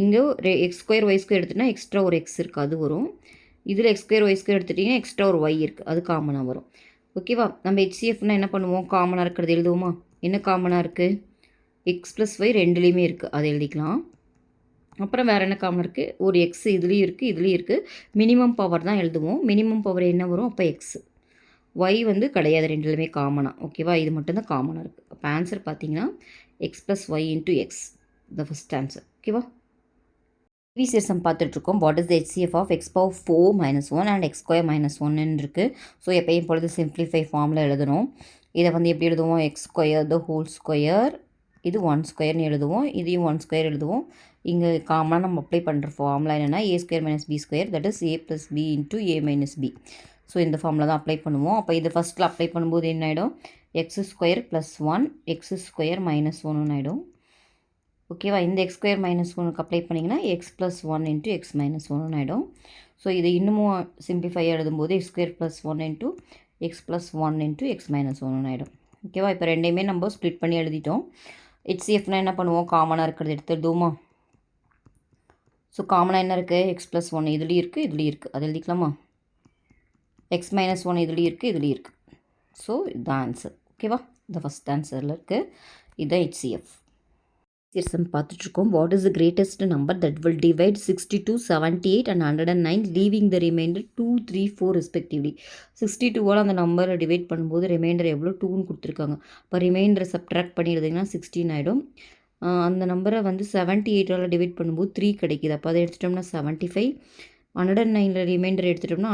இங்கே x² y² எடுத்துகிட்டா எக்ஸ்ட்ரா ஒரு எக்ஸ் இருக்குது, அது வரும். இதில் x² y² எடுத்துட்டிங்கன்னா எக்ஸ்ட்ரா ஒரு ஒய் இருக்குது, அது காமனாக வரும். ஓகேவா? நம்ம HCFனால் என்ன பண்ணுவோம்? காமனாக இருக்கிறது எழுதுவோமா? என்ன காமனாக இருக்குது? x + y ரெண்டுலேயுமே இருக்குது, அதை எழுதிக்கலாம். அப்புறம் வேறு என்ன காமன் இருக்குது? ஒரு எக்ஸ் இதுலேயும் இருக்குது, இதுலேயும் இருக்குது. மினிமம் பவர் தான் எழுதுவோம். மினிமம் பவர் என்ன வரும்? அப்போ எக்ஸ். ஒய் வந்து கிடையாது, ரெண்டுலேயுமே காமனாக. ஓகேவா? இது மட்டும்தான் காமனாக இருக்குது. அப்போ ஆன்சர் பார்த்தீங்கன்னா x + y × x the first answer. ஓகேவா? ப்ரீவியஸ் இயர் சம் பார்த்துட்ருக்கோம். What is the HCF of x power 4 - 1 and x² - 1ன்னு இருக்குது. ஸோ எப்பயும் பொழுது சிம்பிளிஃபை ஃபார்மில் எழுதணும். இதை வந்து எப்படி எழுதுவோம்? x² the whole square, இது 1² எழுதுவோம், இதையும் 1² எழுதுவோம். இங்கே காமனாக நம்ம அப்ளை பண்ணுற ஃபார்முலா என்னென்னா a² - b², that is a + b × a - b. So இந்த ஃபார்முலா தான் அப்ளை பண்ணுவோம். அப்போ இது ஃபஸ்ட்டில் அப்ளை பண்ணும்போது என்ன ஆகிடும்? x² + 1 x² - 1ன்னு ஆகிடும். ஓகேவா? இந்த x² - 1க்கு அப்ளை பண்ணிங்கன்னா x + 1 × x - 1ன்னு ஆகிடும். ஸோ இதை இன்னமும் சிம்பிளிஃபை எழுதும்போது x² + 1 × x + 1 × x - 1ன்னு ஆகிடும். ஓகேவா? இப்போ ரெண்டையுமே நம்ம ஸ்ப்ளிட் பண்ணி எழுதிட்டோம். HCFனால் என்ன பண்ணுவோம்? காமனாக இருக்கிறது எடுத்துடுவோமா? ஸோ காமனாக என்ன இருக்குது? x + 1 இதுலேயும் இருக்குது, இதுலேயும் இருக்குது, அது எழுதிக்கலாமா? x - 1 இதுலேயும் இருக்குது, இதுலேயும் இருக்குது. ஸோ இதுதான் ஆன்சர். ஓகேவா? இந்த ஃபஸ்ட் ஆன்சரில் இருக்குது. இதுதான் HCF. சம் பார்த்துட்ருக்கோம். What is the greatest number that will divide 62, 78 and 109 leaving the remainder 2, 3, 4 respectively. 62வால் அந்த நம்பரை டிவைட் பண்ணும்போது ரிமைண்டர் எவ்வளோ? 2ன்னு கொடுத்துருக்காங்க. இப்போ ரிமைண்டரை சப்ட்ராக்ட் பண்ணி எழுதிங்கன்னா 16 ஆகிடும். அந்த நம்பரை வந்து 78ஆல் டிவைட் பண்ணும்போது 3 கிடைக்கிது. அப்போ அதை எடுத்துட்டோம்னா 75. 109ல் ரிமைண்டர் எடுத்துட்டோம்னா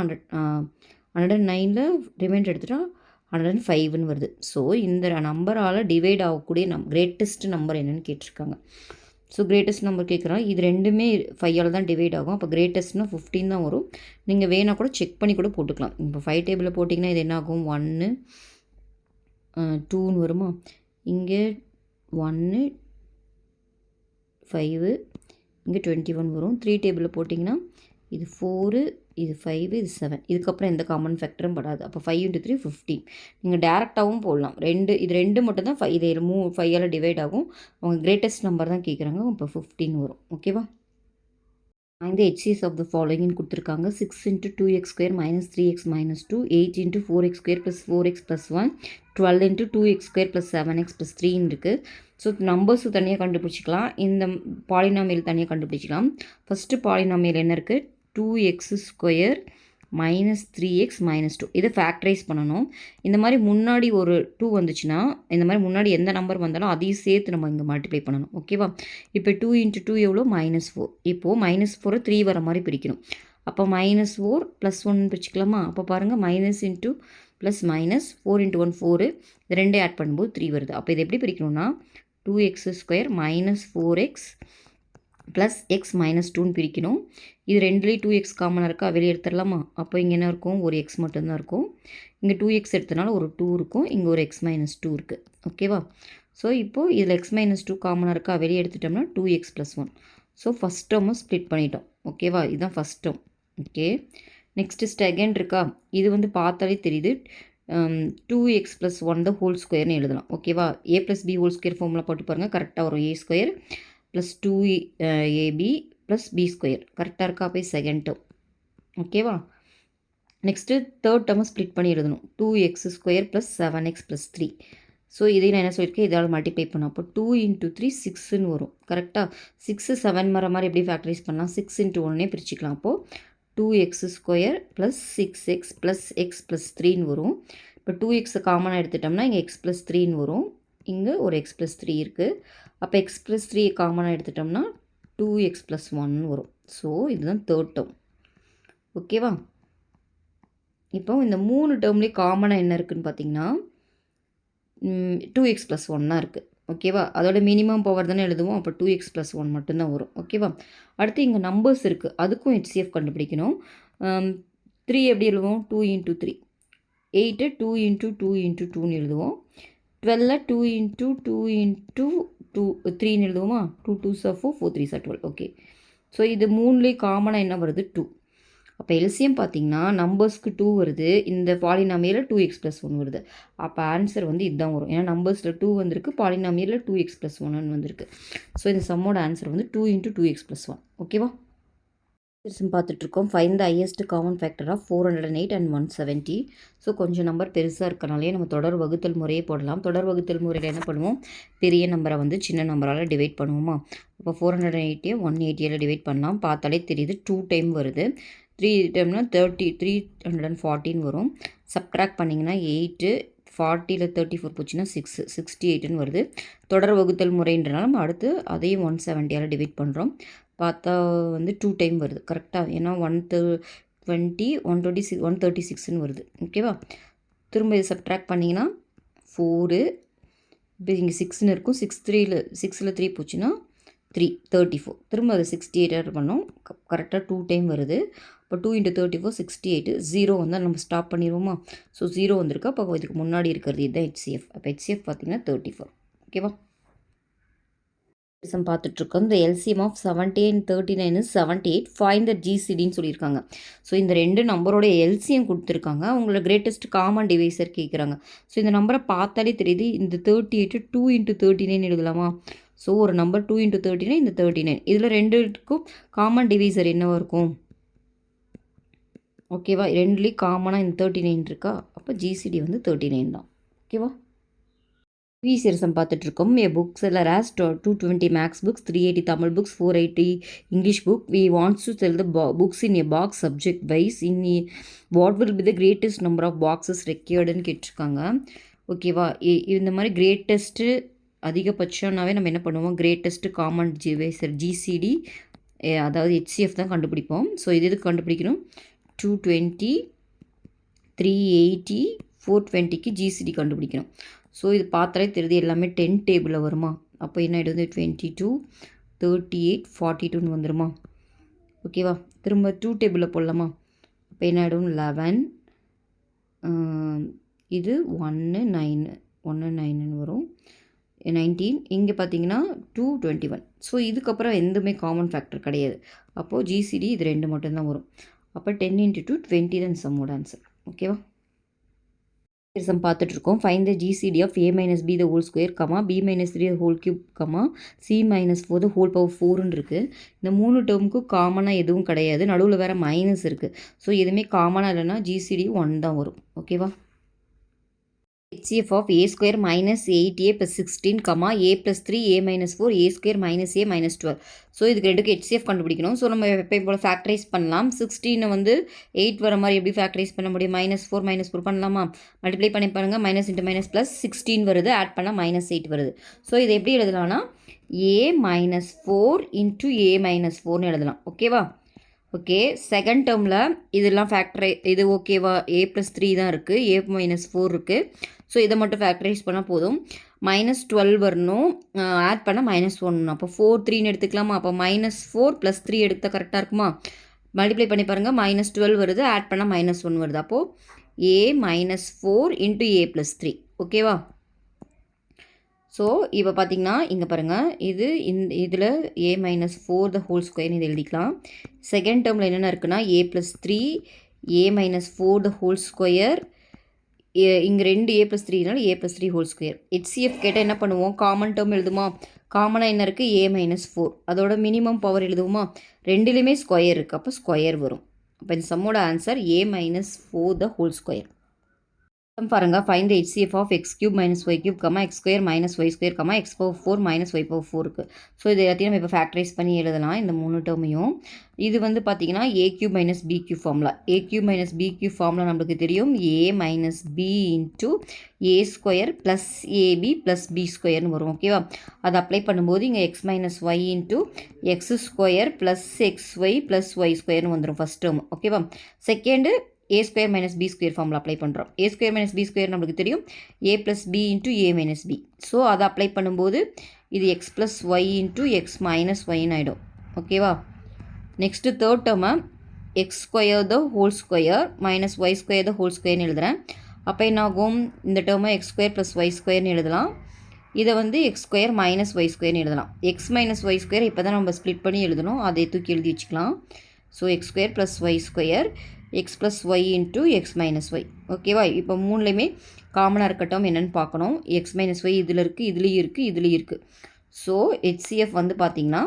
109ல் ரிமைண்டர் எடுத்துட்டோம் 105ன்னு வருது. ஸோ இந்த நம்பரால் டிவைட் ஆகக்கூடிய கிரேட்டஸ்ட் நம்பர் என்னென்னு கேட்டிருக்காங்க. ஸோ கிரேட்டஸ்ட் நம்பர் கேட்குறாங்க. இது ரெண்டுமே 5ஆல் தான் டிவைட் ஆகும். அப்போ கிரேட்டஸ்ட்னா 15 தான் வரும். நீங்கள் வேணால் கூட செக் பண்ணி கூட போட்டுக்கலாம். இப்போ 5 டேபிளில் போட்டிங்கன்னா இது என்ன ஆகும்? 1, 2ன்னு வருமா? இங்கே 1, 5, இங்கே 21 வரும். 3 டேபிளில் போட்டிங்கன்னா இது 4, இது 5, இது 7. இதுக்கப்புறம் எந்த காமன் ஃபேக்டரும் படாது. அப்போ 5 × 3 15. நீங்கள் டேரெக்டாகவும் போடலாம். இது ரெண்டு மட்டும் தான் 5 இது 5ஆல் டிவைட் ஆகும். அவங்க கிரேட்டஸ்ட் நம்பர் தான் கேட்குறாங்க. இப்போ 15 வரும். ஓகேவா? இந்த HCF ஆஃப் த ஃபாலோயிங்னு கொடுத்துருக்காங்க. 6 × 2x² - 3x - 2, 8 × 4x² + 4x + 1, 12 × 2x² + 7x + 3ன்னு இருக்குது. ஸோ நம்பர்ஸு தனியாக கண்டுபிடிச்சிக்கலாம், இந்த பாலினாமியல் தனியாக கண்டுபிடிச்சிக்கலாம். ஃபஸ்ட்டு பாலினாமியல் என்ன இருக்குது? 2x² மைனஸ் 3x மைனஸ் 2 இதை ஃபேக்டரைஸ் பண்ணணும். இந்த மாதிரி முன்னாடி ஒரு 2 வந்துச்சுன்னா இந்த மாதிரி முன்னாடி எந்த நம்பர் வந்தாலும் அதையும் சேர்த்து நம்ம இங்கே மல்டிப்ளை பண்ணணும். ஓகேவா? இப்போ 2 × 2 எவ்வளோ? -4. இப்போது -4 3 வர மாதிரி பிரிக்கணும். அப்போ -4 + 1 பிரிச்சுக்கலாமா? அப்போ பாருங்கள் மைனஸ் இன்ட்டு ப்ளஸ் மைனஸ் 4 × 1 4 இது ரெண்டே ஆட் பண்ணும்போது 3 வருது. அப்போ இது எப்படி பிரிக்கணும்னா 2x² minus 4x plus x minus 2ன்னு பிரிக்கணும். இது ரெண்டுலேயும் 2x காமனாக இருக்கா? வெளியே எடுத்துடலாமா? அப்போ இங்கே என்ன இருக்கும்? ஒரு எக்ஸ் மட்டும்தான் இருக்கும். இங்கே 2x எடுத்தனால ஒரு 2 இருக்கும். இங்கே ஒரு x மைனஸ் 2 இருக்குது. ஓகேவா? ஸோ இப்போது இதில் x மைனஸ் 2 காமனாக இருக்கா? வெளியே எடுத்துட்டோம்னா 2x + 1. ஸோ ஃபஸ்ட் டேர்மை ஸ்ப்ளிட் பண்ணிட்டோம். ஓகேவா? இதுதான் first term. Okay, next second இருக்கா? இது வந்து பார்த்தாலே தெரியுது 2x + 1 த ஹோல் ஸ்கொயர்னு எழுதலாம். ஓகேவா? a + b whole square formula போட்டு பாருங்கள், கரெக்டாக வரும். a² + 2ab + b² கரெக்டாக இருக்கா? போய் செகண்ட் டேர்ம். ஓகேவா? நெக்ஸ்ட்டு தேர்ட் டேர்மை ஸ்ப்ளிட் பண்ணி எழுதணும். 2x² + 7x + 3. ஸோ இதையும் நான் என்ன சொல்லியிருக்கேன், இதால் மல்டிப்ளை பண்ணோம். அப்போ 2 × 3 6ன்னு வரும். கரெக்டாக? 6 7 வர மாதிரி எப்படி ஃபேக்டரைஸ் பண்ணலாம்? 6 × 1 பிரிச்சுக்கலாம். அப்போது 2x² + 6x + x + 3ன்னு வரும். இப்போ 2x காமனாக எடுத்துட்டோம்னா இங்கே x + 3ன்னு வரும். இங்கே ஒரு x + 3 இருக்குது. அப்போ x + 3 காமனாக எடுத்துட்டோம்னா 2x + 1 வரும். ஸோ இதுதான் தேர்ட் டேர்ம். ஓகேவா? இப்போ இந்த 3 டேர்ம்லேயே காமனாக என்ன இருக்குதுன்னு பார்த்தீங்கன்னா 2x + 1 தான் இருக்குது. ஓகேவா? அதோட மினிமம் பவர் தானே எழுதுவோம். அப்போ 2x + 1 மட்டும்தான் வரும். ஓகேவா? அடுத்து இங்கே நம்பர்ஸ் இருக்குது, அதுக்கும் HCF கண்டுபிடிக்கணும். 3 எப்படி எழுதுவோம்? 2 × 3. 8 2 × 2 × 2ன்னு எழுதுவோம். 12 2 × 2 × 2 3ன்னு எழுதுவோமா? 2 2s are 4 4 3s are 12. Okay, so இது 3லேயே காமனாக என்ன வருது? 2. அப்போ எல்சிஎம் பார்த்தீங்கன்னா நம்பர்ஸ்க்கு 2 வருது, இந்த பாலினாமியில் 2x + 1 வருது. அப்போ ஆன்சர் வந்து இதுதான் வரும். ஏன்னா நம்பர்ஸில் 2 வந்திருக்கு, பாலினாமியில் 2x + 1 வந்திருக்கு. ஸோ இந்த சம்மோட ஆன்சர் வந்து 2 × 2x + 1. ஓகேவா? பார்த்துட்ருக்கோம். Find the highest common factor of 408 and 170. So கொஞ்சம் நம்பர் பெருசாக இருக்கனாலே நம்ம தொடர் வகுத்தல் முறையே போடலாம். தொடர் வகுத்தல் முறையில் என்ன பண்ணுவோம்? பெரிய நம்பரை வந்து சின்ன நம்பரால் டிவைட் பண்ணுவோமா? அப்போ 480 180 டிவைட் பண்ணலாம். பார்த்தாலே தெரியுது 2 டைம் வருது. 3 டைம்னா 314 வரும். சப்ட்ராக்ட் பண்ணிங்கன்னா 8 40ல் 34 போச்சுன்னா 6 68ன்னு வருது. தொடர் வகுத்தல் முறைன்றனால நம்ம அடுத்து அதையும் 170 டிவைட் பண்ணுறோம். பார்த்தா வந்து 2 டைம் வருது. கரெக்டாக? ஏன்னா 120 126 136ன்னு வருது. ஓகேவா? திரும்ப இது சப்ட்ராக்ட் பண்ணிங்கன்னா 4 இப்போ இங்கே 6ன்னு இருக்கும். 6ல் 3 போச்சுன்னா 3 34. திரும்ப அது 68 பண்ணோம். கரெக்டாக 2 டைம் வருது. இப்போ 2 × 34 68. 0 வந்தால் நம்ம ஸ்டாப் பண்ணிடுவோமா? ஸோ 0 வந்திருக்கு. அப்போ இதுக்கு முன்னாடி இருக்கிறது இதுதான் HCF. அப்போ HCF பார்த்திங்கன்னா 34. ஓகேவா? பார்த்துட்ருக்கோம். இந்த LCM of 70 and 39 is 78. Find the ஜிசிடின்னு சொல்லியிருக்காங்க. ஸோ இந்த ரெண்டு நம்பரோட எல்சிஎம் கொடுத்துருக்காங்க. உங்களோட கிரேட்டஸ்ட் காமன் டிவைசர் கேட்குறாங்க. ஸோ இந்த நம்பரை பார்த்தாலே தெரியுது. இந்த 38 2 × 39 எழுதலாமா? ஸோ ஒரு நம்பர் 2 × 39 இந்த 39. இதில் ரெண்டுக்கும் காமன் டிவைசர் என்னவாக இருக்கும்? ஓகேவா? ரெண்டுலேயும் காமனாக இந்த 39 இருக்கா? அப்போ ஜிசிடி வந்து 39 தான். ஓகேவா? சம் பார்த்துட்ருக்கோம். A book seller has 220 maths books, 380 Tamil books, 480 English book. We wants to sell the books in a box subject wise in what will be the greatest number of boxes ரெக்யர்டுன்னு கேட்டிருக்காங்க. ஓகேவா? இந்த மாதிரி greatest அதிகபட்சம்னாவே நம்ம என்ன பண்ணுவோம்? கிரேட்டஸ்ட்டு காமன் டிவைசர் ஜிசிடி அதாவது HCF தான் கண்டுபிடிப்போம். ஸோ இது எதுக்கு கண்டுபிடிக்கணும்? 220 380 420க்கு ஜிசிடி கண்டுபிடிக்கணும். ஸோ இது பார்த்தாலே தெரியுது எல்லாமே 10 டேபிளில் வருமா? அப்போ என்ன ஆகிடுது? 22 38 42ன்னு வந்துடுமா? ஓகேவா? திரும்ப 2 டேபிளில் போடலாமா? அப்போ என்ன ஆகிடும்? 11 இது 1 9ன்னு வரும். 19 இங்கே பார்த்தீங்கன்னா 221. ஸோ இதுக்கப்புறம் எதுவுமே காமன் ஃபேக்டர் கிடையாது. அப்போது ஜிசிடி இது 2 மட்டும்தான் வரும். அப்போ 10 × 2 20 தான் சம்மோட ஆன்சர். ஓகேவா? சம் பார்த்துட்ருக்கோம். Find the GCD of a - b the whole square, b - 3 the whole cube, c - 4 the whole power 4ன்னு இருக்குது. இந்த 3 டேர்முக்கும் காமனாக எதுவும் கிடையாது. நடுவில் வேறு மைனஸ் இருக்குது. ஸோ எதுவுமே காமனாக இல்லைன்னா ஜிசிடி 1 தான் வரும். ஓகேவா? HCF of a square minus 8a plus 16, comma a plus 3 a minus 4 a square minus a minus 12. So இதுக்கு ரெண்டுக்கு HCF கண்டுபிடிக்கணும். ஸோ நம்ம எப்போ போல் ஃபேக்டரைஸ் பண்ணலாம். 16 வந்து 8 வர மாதிரி எப்படி ஃபேக்டரைஸ் பண்ண முடியும்? -4 பண்ணலாமா? மல்டிப்ளை பண்ணி பாருங்கள். மைனஸ் இன்ட்டு மைனஸ் ப்ளஸ் 16 வருது. ஆட் பண்ணால் -8 வருது. ஸோ இதை எப்படி எழுதலாம்னா a minus 4 into a minus 4னு எழுதலாம். ஓகேவா? ஓகே, செகண்ட் டேர்மில் இதெல்லாம் இது ஓகேவா? a + 3 தான் இருக்குது, a - 4 இருக்குது. ஸோ இதை மட்டும் ஃபேக்டரைஸ் பண்ணால் போதும். -12 வரணும், ஆட் பண்ணால் -1. அப்போ 4 3ன்னு எடுத்துக்கலாமா? அப்போ -4 + 3 எடுத்தால் கரெக்டாக இருக்குமா? மல்டிப்ளை பண்ணி பாருங்கள். -12 வருது, ஆட் பண்ணால் -1 வருது. அப்போது a - 4 into a + 3. ஓகேவா? ஸோ இப்போ பார்த்தீங்கன்னா இங்கே பாருங்கள், இதில் a - 4 the whole square இது எழுதிக்கலாம். செகண்ட் டேர்மில் என்னென்ன இருக்குன்னா a + 3 a - 4 the whole square. இங்கே 2 a + 3னால a + 3 whole square. HCF கேட்டால் என்ன பண்ணுவோம்? காமன் டேர்ம் எழுதுமா? காமனாக என்ன இருக்குது? a - 4. அதோட மினிமம் பவர் எழுதுவோமா? ரெண்டுலேயுமே ஸ்கொயர் இருக்குது, அப்போ ஸ்கொயர் வரும். அப்போ இந்த சம்மோட answer a - 4 the whole square. பாருங்க, find the HCF of x cube minus y cube, x square minus y square, x power 4 minus y power 4 இருக்குது. ஸோ இது எல்லாத்தையும் நம்ம இப்போ ஃபேக்டரைஸ் பண்ணி எழுதலாம். இந்த 3 டேர்மையும் இது வந்து பார்த்தீங்கன்னா a cube minus b cube formula. a cube minus b cube formula நம்மளுக்கு தெரியும். a minus b into a square plus ab plus b squareனு வரும். ஓகேவா? அதை அப்ளை பண்ணும்போது இங்கே x minus y into x square plus xy plus y squareனு வந்துடும் first term. ஓகேவா? Second a square minus b square formula apply பண்ணுறோம். a square minus b square நம்மளுக்கு தெரியும். a plus b into a minus b. So அதை apply பண்ணும்போது இது x plus y into x minus yன்னு ஆகிடும். ஓகேவா? நெக்ஸ்ட்டு தேர்ட் டேர்மை x square the whole square minus y square the whole squareன்னு எழுதுகிறேன். அப்போ என்ன ஆகும்? இந்த டேர்மை x square plus y squareன்னு எழுதலாம். இதை வந்து x square minus y squareன்னு எழுதலாம். x minus y square இப்போ தான் நம்ம ஸ்ப்ளிட் பண்ணி எழுதணும். அதை தூக்கி எழுதி வச்சுக்கலாம். So x square plus y square x plus y into x minus y. ஓகேவா? இப்போ மூணுலேயுமே காமனாக இருக்கட்டும் என்னென்னு பார்க்கணும். x minus y இதில் இருக்குது, இதுலேயும் இருக்குது, இதுலேயும் இருக்குது. ஸோ HCF வந்து பார்த்திங்கன்னா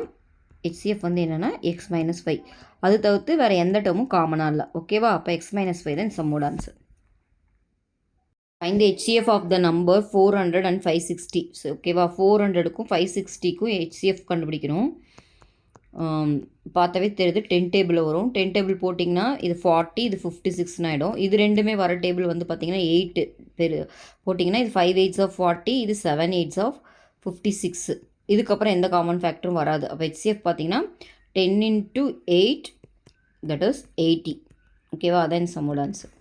HCF வந்து என்னென்னா x minus y. அது தவிர்த்து வேறு எந்த டேர்மும் காமனாக இல்லை. ஓகேவா? அப்போ x minus y தான் சம்மோட ஆன்சர். Find the HCF of the number 400 and 560. So ஓகேவா? 400க்கும் 560க்கும் HCF கண்டுபிடிக்கணும். பார்த்தாவே தெரியுது 10 டேபிள் வரும். 10 டேபிள் போட்டிங்கன்னா இது 40, இது 56 ஆகிடும். இது ரெண்டுமே வர டேபிள் வந்து பார்த்திங்கன்னா 8 பேர் போட்டிங்கன்னா இது 5 8s of 40, இது 7 8s of 56. இதுக்கப்புறம் எந்த காமன் ஃபேக்டரும் வராது. அப்போ HCF பார்த்திங்கன்னா 10 into 8 that is 80. ஓகேவா? அதான் சம்மோட ஆன்சர்.